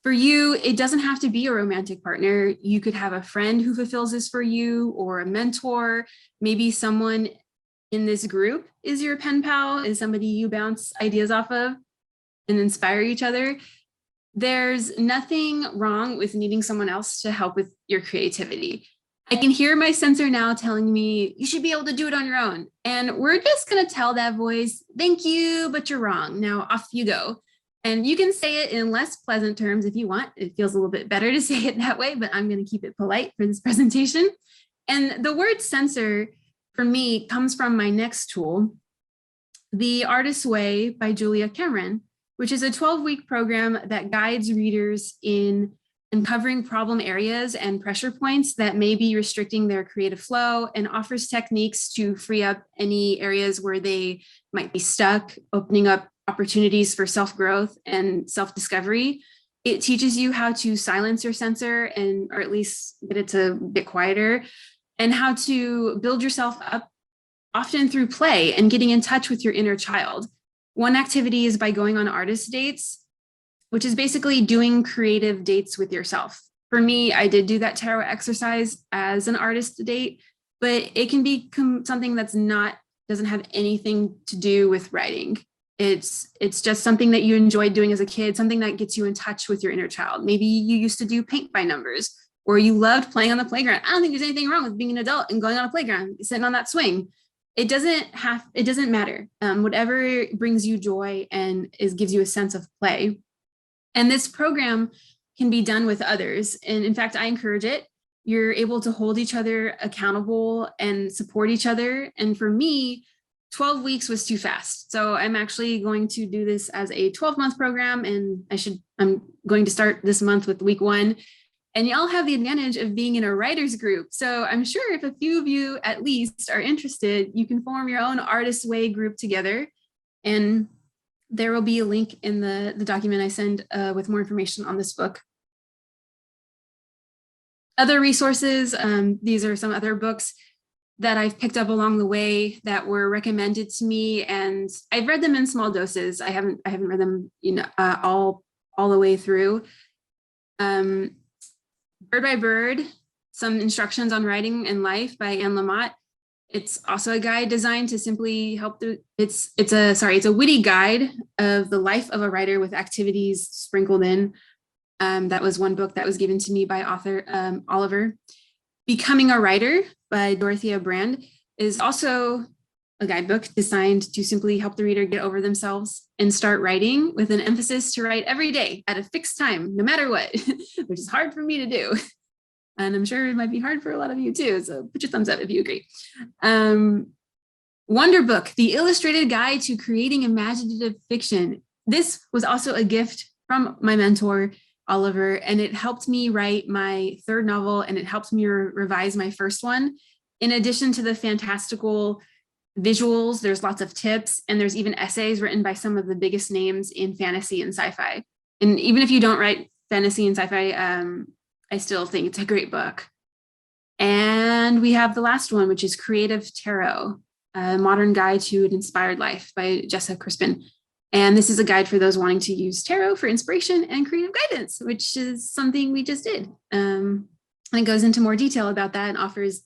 For you, it doesn't have to be a romantic partner. You could have a friend who fulfills this for you, or a mentor. Maybe someone in this group is your pen pal, is somebody you bounce ideas off of and inspire each other. There's nothing wrong with needing someone else to help with your creativity. I can hear my sensor now telling me you should be able to do it on your own. And we're just going to tell that voice, thank you, but you're wrong. Now off you go. And you can say it in less pleasant terms if you want. It feels a little bit better to say it that way, but I'm going to keep it polite for this presentation. And the word sensor for me comes from my next tool, The Artist's Way by Julia Cameron, which is a 12-week program that guides readers in uncovering problem areas and pressure points that may be restricting their creative flow, and offers techniques to free up any areas where they might be stuck, opening up opportunities for self-growth and self-discovery. It teaches you how to silence your sensor, or at least get it to get quieter, and how to build yourself up, often through play and getting in touch with your inner child. One activity is by going on artist dates, which is basically doing creative dates with yourself. For me, I did do that tarot exercise as an artist date, but it can be something that's doesn't have anything to do with writing. It's just something that you enjoyed doing as a kid, something that gets you in touch with your inner child. Maybe you used to do paint by numbers, or you loved playing on the playground. I don't think there's anything wrong with being an adult and going on a playground, sitting on that swing. It doesn't matter. Whatever brings you joy and gives you a sense of play. And this program can be done with others. And in fact, I encourage it. You're able to hold each other accountable and support each other. And for me, 12 weeks was too fast. So I'm actually going to do this as a 12-month program, and I'm going to start this month with week 1. And y'all have the advantage of being in a writer's group. So I'm sure if a few of you at least are interested, you can form your own Artist's Way group together. And There will be a link in the document I send with more information on this book. Other resources, these are some other books that I've picked up along the way that were recommended to me, and I've read them in small doses. I haven't read them, all the way through. Bird by Bird, Some Instructions on Writing and Life by Anne Lamott. It's also a guide designed to simply help it's a witty guide of the life of a writer with activities sprinkled in. That was one book that was given to me by author Oliver. Becoming a Writer by Dorothea Brand is also a guidebook designed to simply help the reader get over themselves and start writing, with an emphasis to write every day at a fixed time, no matter what, which is hard for me to do. And I'm sure it might be hard for a lot of you too. So put your thumbs up if you agree. Wonder Book, The Illustrated Guide to Creating Imaginative Fiction. This was also a gift from my mentor, Oliver, and it helped me write my third novel, and it helped me revise my first one. In addition to the fantastical visuals, there's lots of tips, and there's even essays written by some of the biggest names in fantasy and sci-fi. And even if you don't write fantasy and sci-fi, I still think it's a great book. And we have the last one, which is Creative Tarot, A Modern Guide to an Inspired Life by Jessa Crispin. And this is a guide for those wanting to use tarot for inspiration and creative guidance, which is something we just did. And it goes into more detail about that and offers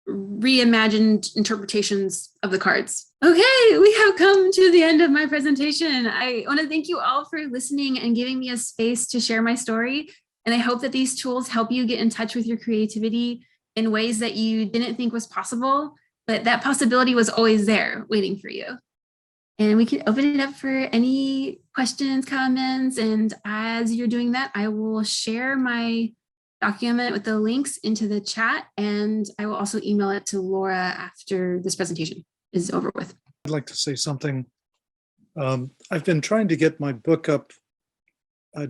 reimagined interpretations of the cards. Okay, we have come to the end of my presentation. I want to thank you all for listening and giving me a space to share my story. And I hope that these tools help you get in touch with your creativity in ways that you didn't think was possible, but that possibility was always there waiting for you. And we can open it up for any questions, comments. And as you're doing that, I will share my document with the links into the chat. And I will also email it to Laura after this presentation is over with. I'd like to say something. I've been trying to get my book up,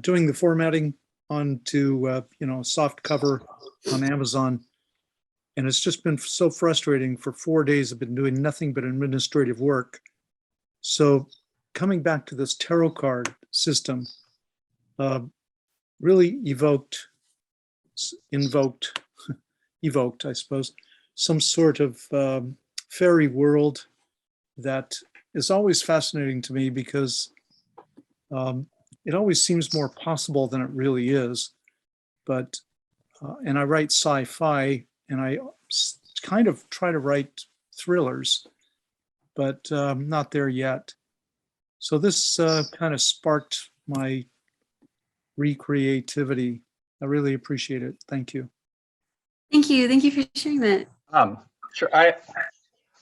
doing the formatting onto soft cover on Amazon, and it's just been so frustrating. For 4 days I've been doing nothing but administrative work. So coming back to this tarot card system really evoked I suppose, some sort of fairy world that is always fascinating to me, because it always seems more possible than it really is. But, and I write sci-fi, and I kind of try to write thrillers, but I'm not there yet. So this kind of sparked my recreativity. I really appreciate it. Thank you. Thank you. Thank you for sharing that. Sure. I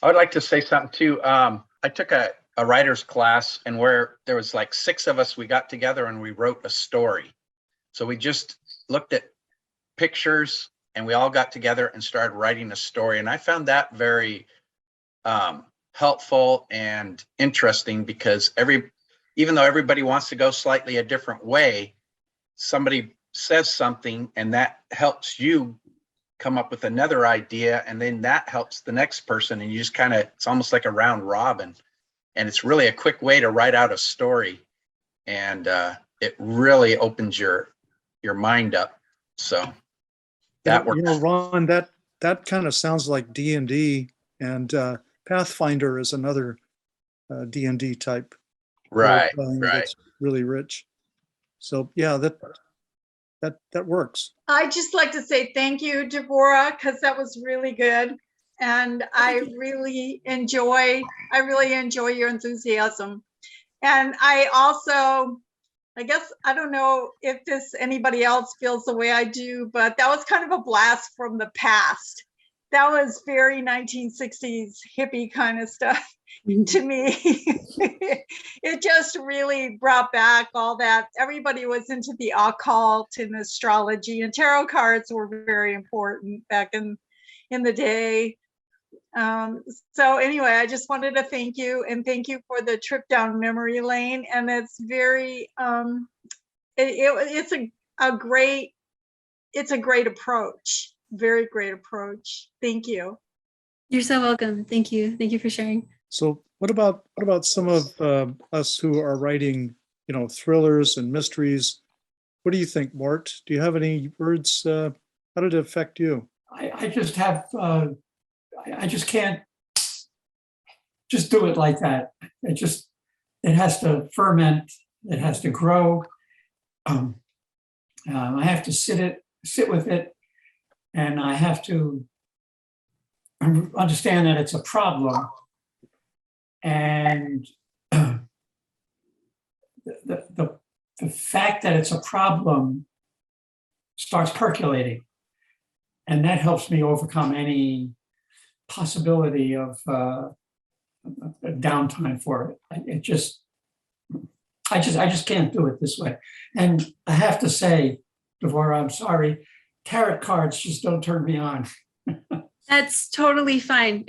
would like to say something too. I took a writer's class, and where there was like 6 of us, we got together and we wrote a story. So we just looked at pictures and we all got together and started writing a story. And I found that very helpful and interesting, because even though everybody wants to go slightly a different way, somebody says something and that helps you come up with another idea, and then that helps the next person, and you just kind of, it's almost like a round robin. And it's really a quick way to write out a story, and it really opens your mind up. So that works. Ron, that kind of sounds like D&D, and Pathfinder is another D&D type. Right. That's really rich. So yeah, that works. I'd just like to say thank you, Dvorah, because that was really good. And I really enjoy your enthusiasm. And I guess, I don't know if anybody else feels the way I do, but that was kind of a blast from the past. That was very 1960s hippie kind of stuff to me. It just really brought back all that. Everybody was into the occult and astrology, and tarot cards were very important back in the day. So anyway, I just wanted to thank you, and thank you for the trip down memory lane. And it's very, it's a great approach, very great approach. Thank you. You're so welcome. Thank you. Thank you for sharing. So what about some of us who are writing, thrillers and mysteries? What do you think, Mort? Do you have any words? How did it affect you? I just have, I just can't just do it like that. It has to ferment. It has to grow. I have to sit with it, and I have to understand that it's a problem. And the fact that it's a problem starts percolating, and that helps me overcome any possibility of a downtime for it. I just can't do it this way. And I have to say, Dvorah, I'm sorry, tarot cards just don't turn me on. That's totally fine.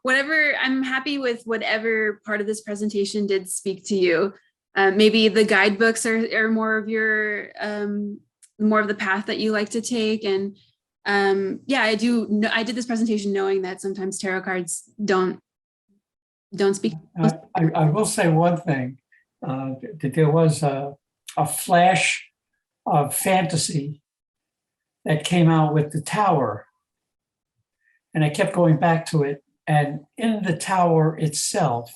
Whatever, I'm happy with whatever part of this presentation did speak to you. Maybe the guidebooks are more of your, more of the path that you like to take. And I did this presentation knowing that sometimes tarot cards don't speak. I will say one thing, that there was a flash of fantasy that came out with the tower. And I kept going back to it. And in the tower itself,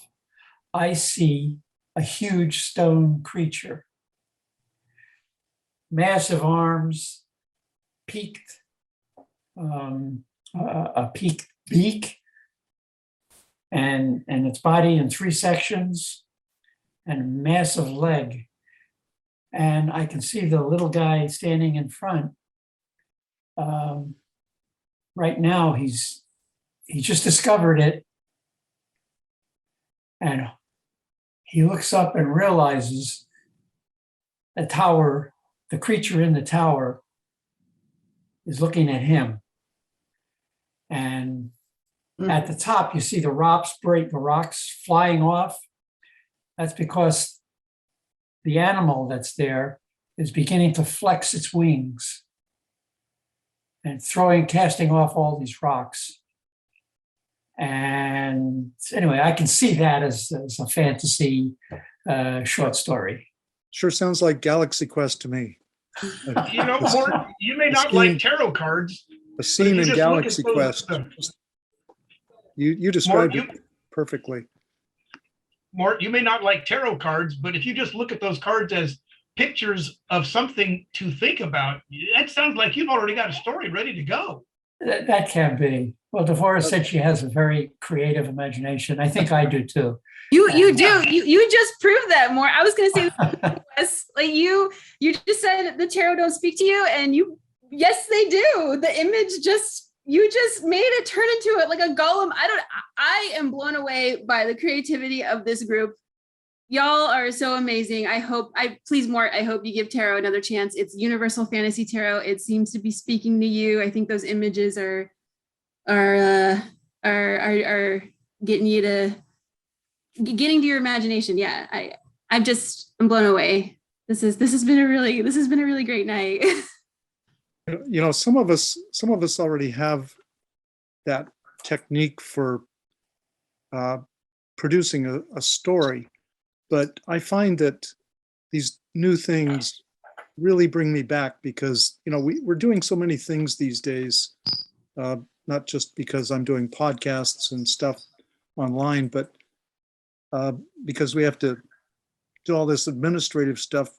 I see a huge stone creature. Massive arms, peaked, a peaked beak, and its body in 3 sections, and a massive leg. And I can see the little guy standing in front. Right now, he just discovered it, and he looks up and realizes the creature in the tower is looking at him. And at the top, you see the rocks flying off. That's because the animal that's there is beginning to flex its wings and casting off all these rocks. And anyway, I can see that as a fantasy short story. Sure sounds like Galaxy Quest to me. Mort, you may not like tarot cards. A scene in Galaxy Quest. You described it perfectly. Mort, you may not like tarot cards, but if you just look at those cards as pictures of something to think about, that sounds like you've already got a story ready to go. That can be. Well, Dvorah said she has a very creative imagination. I think I do too. You do. You just proved that more. I was going to say, yes, like you just said the tarot don't speak to you, and yes, they do. The image you just made it turn into it like a golem. I am blown away by the creativity of this group. Y'all are so amazing. Please, Mort, I hope you give tarot another chance. It's Universal Fantasy Tarot. It seems to be speaking to you. I think those images are getting to your imagination. Yeah, I'm blown away. This has been a really great night. Some of us already have that technique for producing a story, but I find that these new things really bring me back because we're doing so many things these days, not just because I'm doing podcasts and stuff online, but because we have to do all this administrative stuff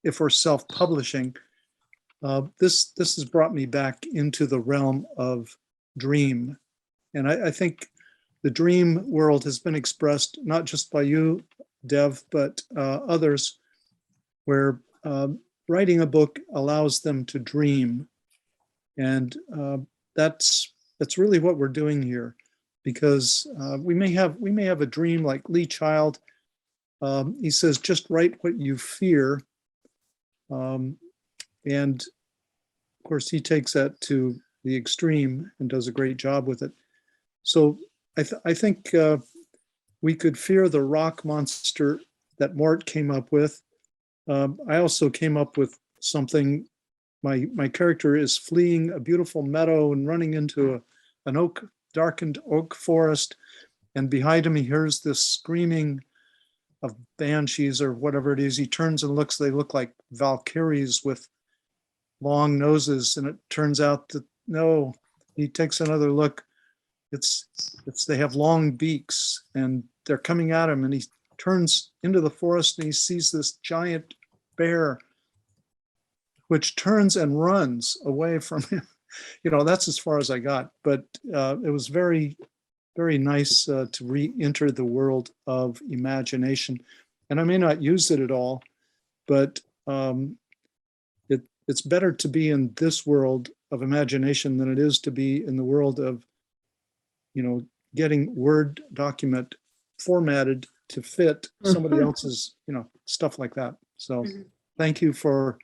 if we're self-publishing. This has brought me back into the realm of dream. And I think the dream world has been expressed not just by you, Dev, but others, where writing a book allows them to dream. And that's really what we're doing here, because we may have a dream like Lee Child. He says, just write what you fear. And of course, he takes that to the extreme and does a great job with it. So I think we could fear the rock monster that Mort came up with. I also came up with something. My character is fleeing a beautiful meadow and running into an darkened oak forest. and behind him he hears this screaming of banshees or whatever it is. He turns and looks, they look like Valkyries with long noses, and it turns out that no, he takes another look. It's they have long beaks and they're coming at him, and he turns into the forest and he sees this giant bear which turns and runs away from him. That's as far as I got, but it was very, very nice to re-enter the world of imagination. And I may not use it at all, but it's better to be in this world of imagination than it is to be in the world of, getting Word document formatted to fit somebody else's, stuff like that. So thank you for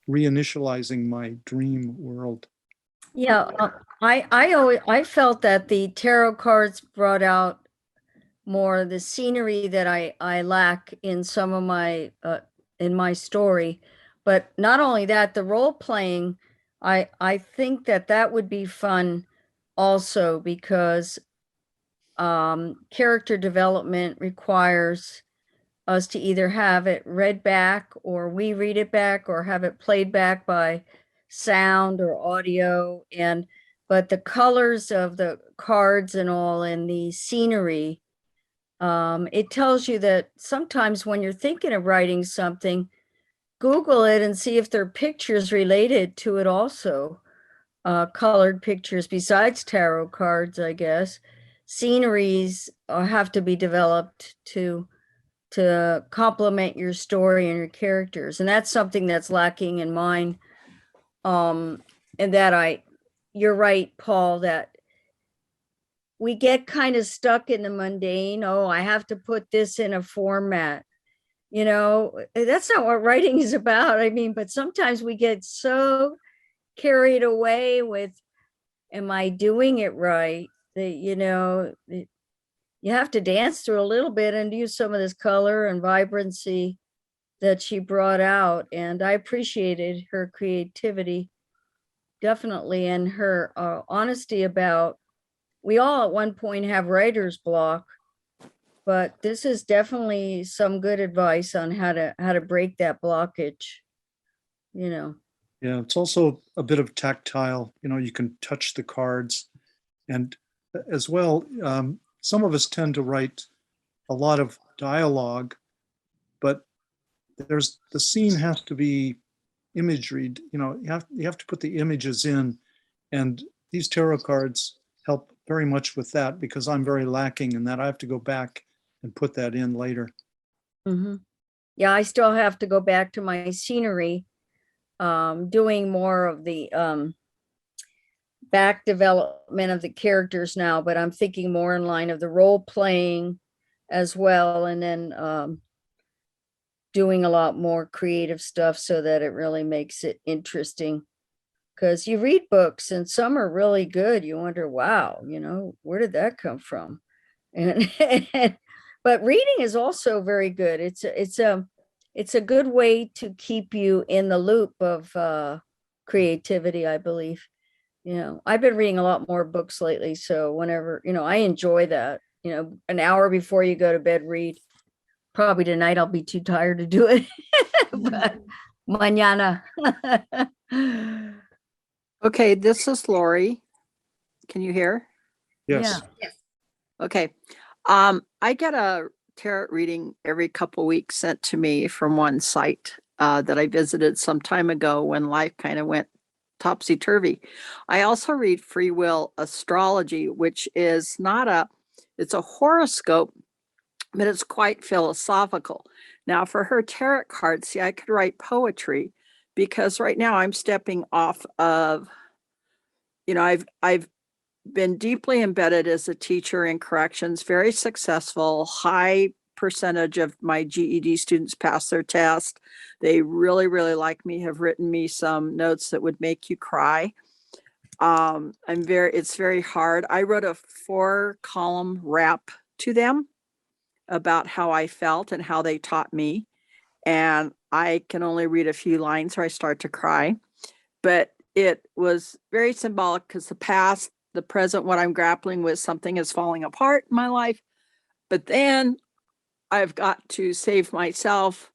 reinitializing my dream world. Yeah, I felt that the tarot cards brought out more the scenery that I lack in some of my in my story, but not only that, the role playing, I think that would be fun also, because character development requires us to either have it read back or we read it back or have it played back by sound or audio. But the colors of the cards and all and the scenery, it tells you that sometimes when you're thinking of writing something, Google it and see if there are pictures related to it also. Colored pictures besides tarot cards, I guess. Sceneries have to be developed to complement your story and your characters. And that's something that's lacking in mine. And that you're right, Paul, that we get kind of stuck in the mundane. Oh, I have to put this in a format. That's not what writing is about. I mean, but sometimes we get so carried away with, am I doing it right? That, you have to dance through a little bit and use some of this color and vibrancy that she brought out. And I appreciated her creativity, definitely, and her honesty about, we all at one point have writer's block, but this is definitely some good advice on how to break that blockage, Yeah, it's also a bit of tactile, you can touch the cards. And as well, some of us tend to write a lot of dialogue, but the scene has to be imagery. You have to put the images in, and these tarot cards help very much with that, because I'm very lacking in that. I have to go back and put that in later. Yeah, I still have to go back to my scenery, doing more of the back development of the characters now, but I'm thinking more in line of the role playing as well, and then doing a lot more creative stuff so that it really makes it interesting. Because you read books and some are really good, you wonder, wow, where did that come from? And but reading is also very good. It's a good way to keep you in the loop of creativity, I believe. I've been reading a lot more books lately, so whenever, I enjoy that. An hour before you go to bed, read. Probably tonight I'll be too tired to do it, but mañana. Okay, this is Lori. Can you hear? Yes. Yeah. Okay. I get a tarot reading every couple weeks sent to me from one site that I visited some time ago when life kind of went topsy-turvy. I also read free will astrology, which is it's a horoscope, but it's quite philosophical. Now, for her tarot cards, see, I could write poetry, because right now I'm stepping off of, I've been deeply embedded as a teacher in corrections, very successful, high percentage of my GED students pass their test. They really, really like me, have written me some notes that would make you cry. It's very hard. I wrote a 4-column rap to them about how I felt and how they taught me. And I can only read a few lines or I start to cry. But it was very symbolic, because the past, the present, what I'm grappling with, something is falling apart in my life. But then I've got to save myself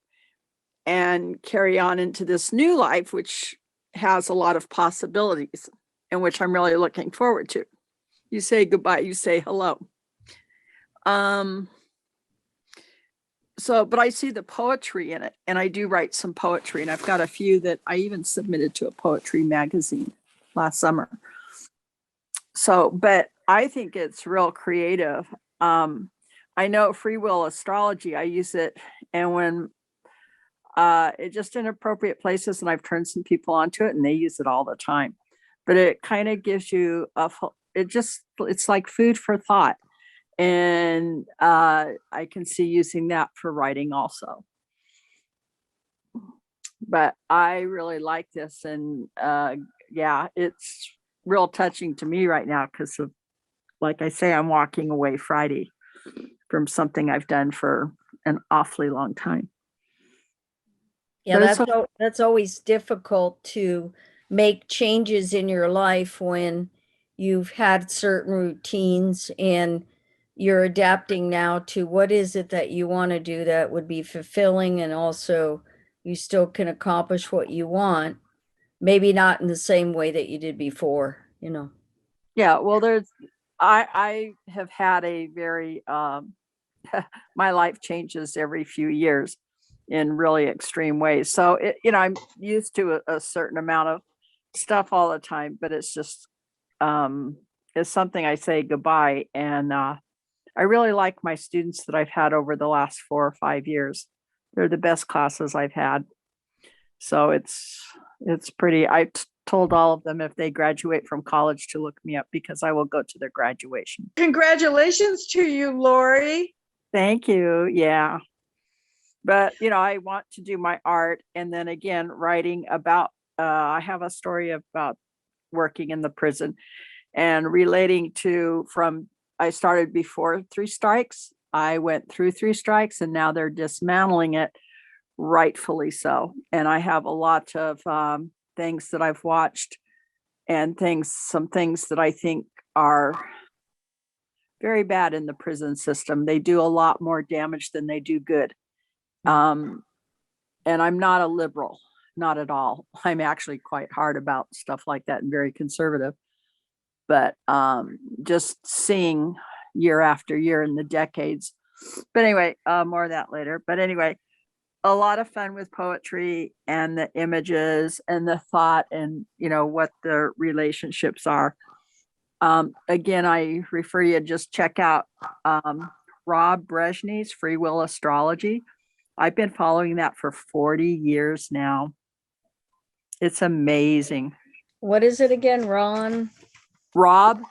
and carry on into this new life, which has a lot of possibilities and which I'm really looking forward to. You say goodbye, you say hello. But I see the poetry in it, and I do write some poetry, and I've got a few that I even submitted to a poetry magazine last summer. So, but I think it's real creative. I know free will astrology, I use it, and when it just in appropriate places, and I've turned some people onto it and they use it all the time. But it kind of gives you it's like food for thought. And I can see using that for writing also. But I really like this, and yeah, it's real touching to me right now because of, like I say, I'm walking away Friday from something I've done for an awfully long time. Yeah, But that's always difficult to make changes in your life when you've had certain routines and you're adapting now to what is it that you want to do that would be fulfilling, and also you still can accomplish what you want, maybe not in the same way that you did before, you know. Yeah, well, I have had a very my life changes every few years in really extreme ways. So I'm used to a certain amount of stuff all the time, but it's just it's something I say goodbye. And I really like my students that I've had over the last 4 or 5 years. They're the best classes I've had. So it's pretty. I told all of them if they graduate from college to look me up, because I will go to their graduation. Congratulations to you, Lori. Thank you. Yeah. But, I want to do my art, and then again, writing about, I have a story about working in the prison and relating to I started before 3 strikes. I went through 3 strikes, and now they're dismantling it, rightfully so. And I have a lot of things that I've watched, and some things that I think are very bad in the prison system. They do a lot more damage than they do good. And I'm not a liberal, not at all. I'm actually quite hard about stuff like that and very conservative. But just seeing year after year in the decades. But anyway, more of that later. But anyway, a lot of fun with poetry and the images and the thought and, what the relationships are. Again, I refer you to just check out Rob Brezhny's Free Will Astrology. I've been following that for 40 years now. It's amazing. What is it again, Ron? Rob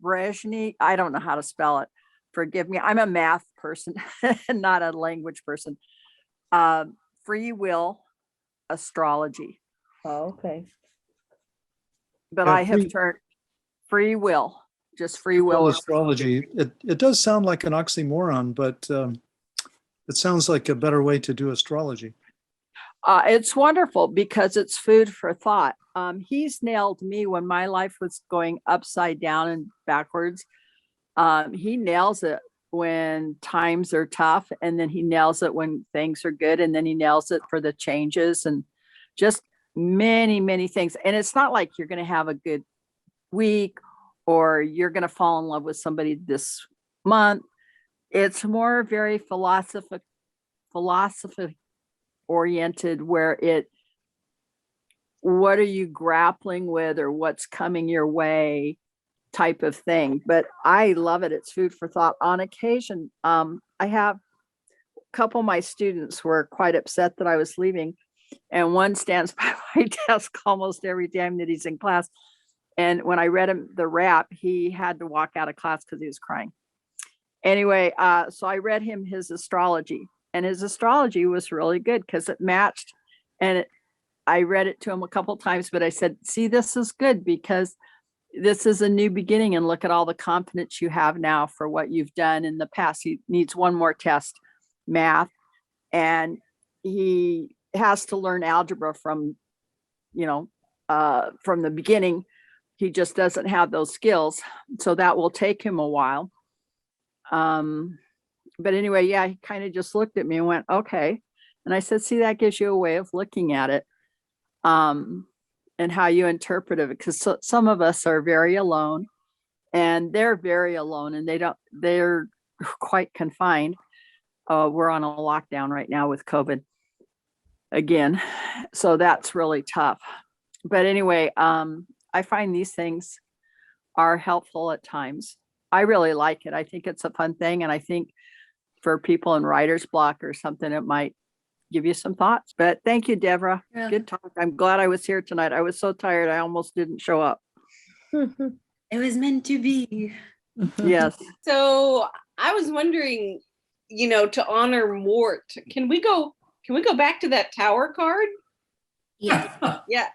Brezhny. I don't know how to spell it. Forgive me. I'm a math person, not a language person. Free Will Astrology. Oh, okay. But I have turned free will, just free will astrology. It does sound like an oxymoron, but it sounds like a better way to do astrology. It's wonderful because it's food for thought. He's nailed me when my life was going upside down and backwards. He nails it when times are tough, and then he nails it when things are good, and then he nails it for the changes and just many, many things. And it's not like you're going to have a good week or you're going to fall in love with somebody this month. It's more very philosophy oriented, where what are you grappling with or what's coming your way type of thing. But I love it. It's food for thought. On occasion, I have a couple of my students were quite upset that I was leaving, and one stands by my desk almost every time that he's in class. And when I read him the rap, he had to walk out of class because he was crying. Anyway, so I read him his astrology, and his astrology was really good because it matched. And I read it to him a couple times, but I said, see, this is good because this is a new beginning, and look at all the confidence you have now for what you've done in the past. He needs one more test, math, and he has to learn algebra from the beginning. He just doesn't have those skills, so that will take him a while. But anyway, yeah, he kind of just looked at me and went, okay. And I said, see, that gives you a way of looking at it, and how you interpret it. Because some of us are very alone, and they're very alone, and they're quite confined. We're on a lockdown right now with COVID again. So that's really tough. But anyway, I find these things are helpful at times. I really like it. I think it's a fun thing. And I think for people in writer's block or something, it might give you some thoughts. But thank you, Dvorah. Yeah. Good talk. I'm glad I was here tonight. I was so tired. I almost didn't show up. It was meant to be. Yes. So I was wondering, to honor Mort, can we go back to that tower card? Yeah. Yeah.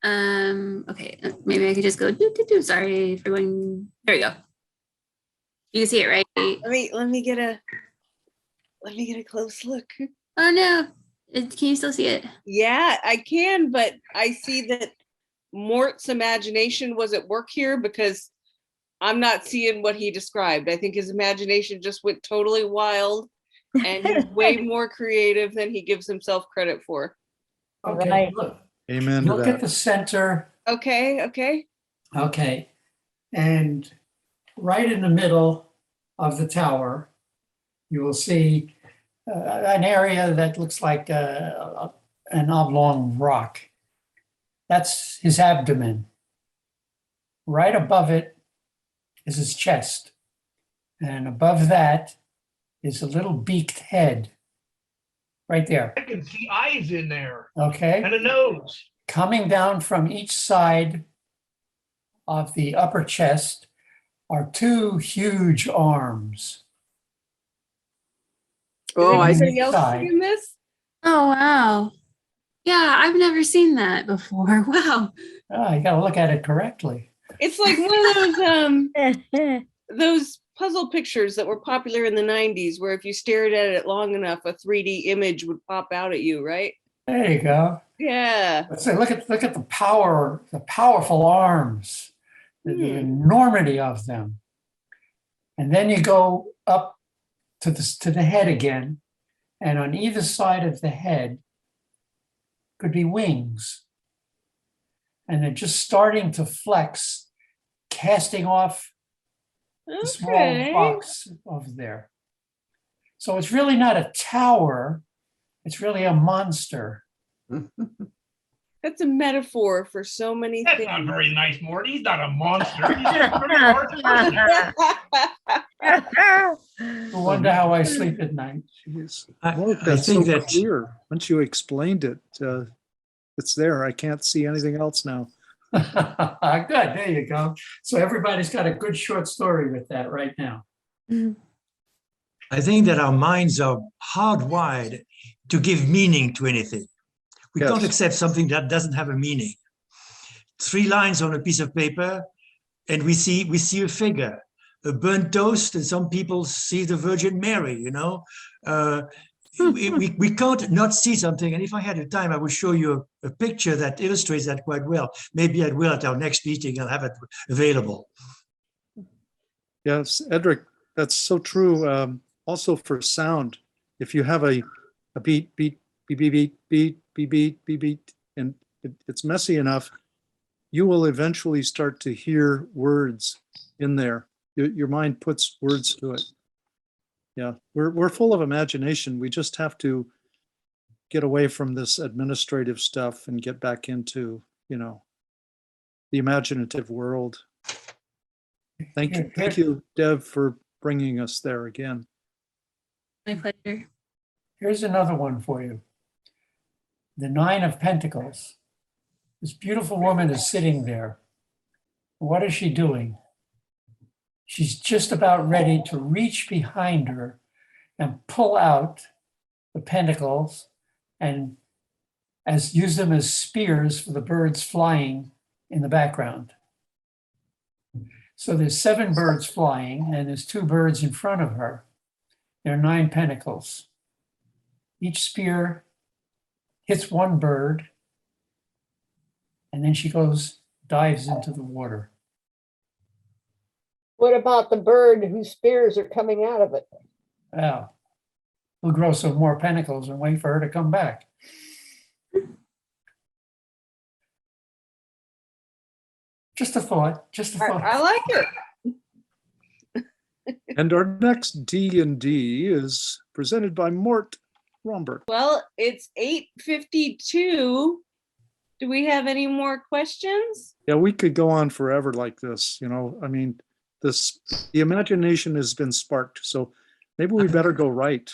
Okay. Maybe I could just go Sorry for going. There you go. You can see it, right? Let me get a close look. Oh no. Can you still see it? Yeah, I can, but I see that Mort's imagination was at work here because I'm not seeing what he described. I think his imagination just went totally wild, and he's way more creative than he gives himself credit for. Okay, Right. look, Amen to look at that. the center. Okay. Okay. And right in the middle of the tower, you will see an area that looks like an oblong rock. That's his abdomen. Right above it is his chest. And above that is a little beaked head. Right there. I can see eyes in there Okay. and a nose. Coming down from each side of the upper chest are two huge arms. Oh, I Is see. anybody else Side. seeing this? Oh wow. Yeah, I've never seen that before. Wow. Oh, you got to look at it correctly. It's like one of those puzzle pictures that were popular in the 90s, where if you stared at it long enough, a 3D image would pop out at you, right? There you go. Yeah. Let's say, look at the power, the powerful arms, the enormity of them. And then you go up to the head again, and on either side of the head could be wings. And they're just starting to flex, casting off the small Okay. box over there. So it's really not a tower, it's really a monster. That's a metaphor for so many That's things. not very nice, Morty. He's not a monster. He's just a pretty large person. I wonder how I sleep at night. Jeez. I- Look, I that's think so that- clear. Once you explained it, it's there. I can't see anything else now. Good, there you go. So everybody's got a good short story with that right now. I think that our minds are hardwired to give meaning to anything. We Yes. don't accept something that doesn't have a meaning. 3 lines on a piece of paper, and we see a figure. A burnt toast, and some people see the Virgin Mary, we can't not see something. And if I had the time, I would show you a picture that illustrates that quite well. Maybe I will at our next meeting. I'll have it available. Yes, Edric, that's so true. Also for sound, if you have a beat, beat, beat, beat, beat, beat, beat, beat, beat, beat, and it's messy enough, you will eventually start to hear words in there. Your mind puts words to it. Yeah, we're full of imagination. We just have to get away from this administrative stuff and get back into, the imaginative world. Thank you, Dev, for bringing us there again. My pleasure. Here's another one for you. The 9 of Pentacles. This beautiful woman is sitting there. What is she doing? She's just about ready to reach behind her and pull out the pentacles and use them as spears for the birds flying in the background. So there's 7 birds flying, and there's 2 birds in front of her. There are 9 pentacles. Each spear hits 1 bird, and then she dives into the water. What about the bird whose spears are coming out of it? Well, we'll grow some more pentacles and wait for her to come back. Just a thought, just a thought. I like it. And our next D&D is presented by Mort Romberg. Well, it's 8:52. Do we have any more questions? Yeah, we could go on forever like this, you know. I mean, the imagination has been sparked, so maybe we better go right.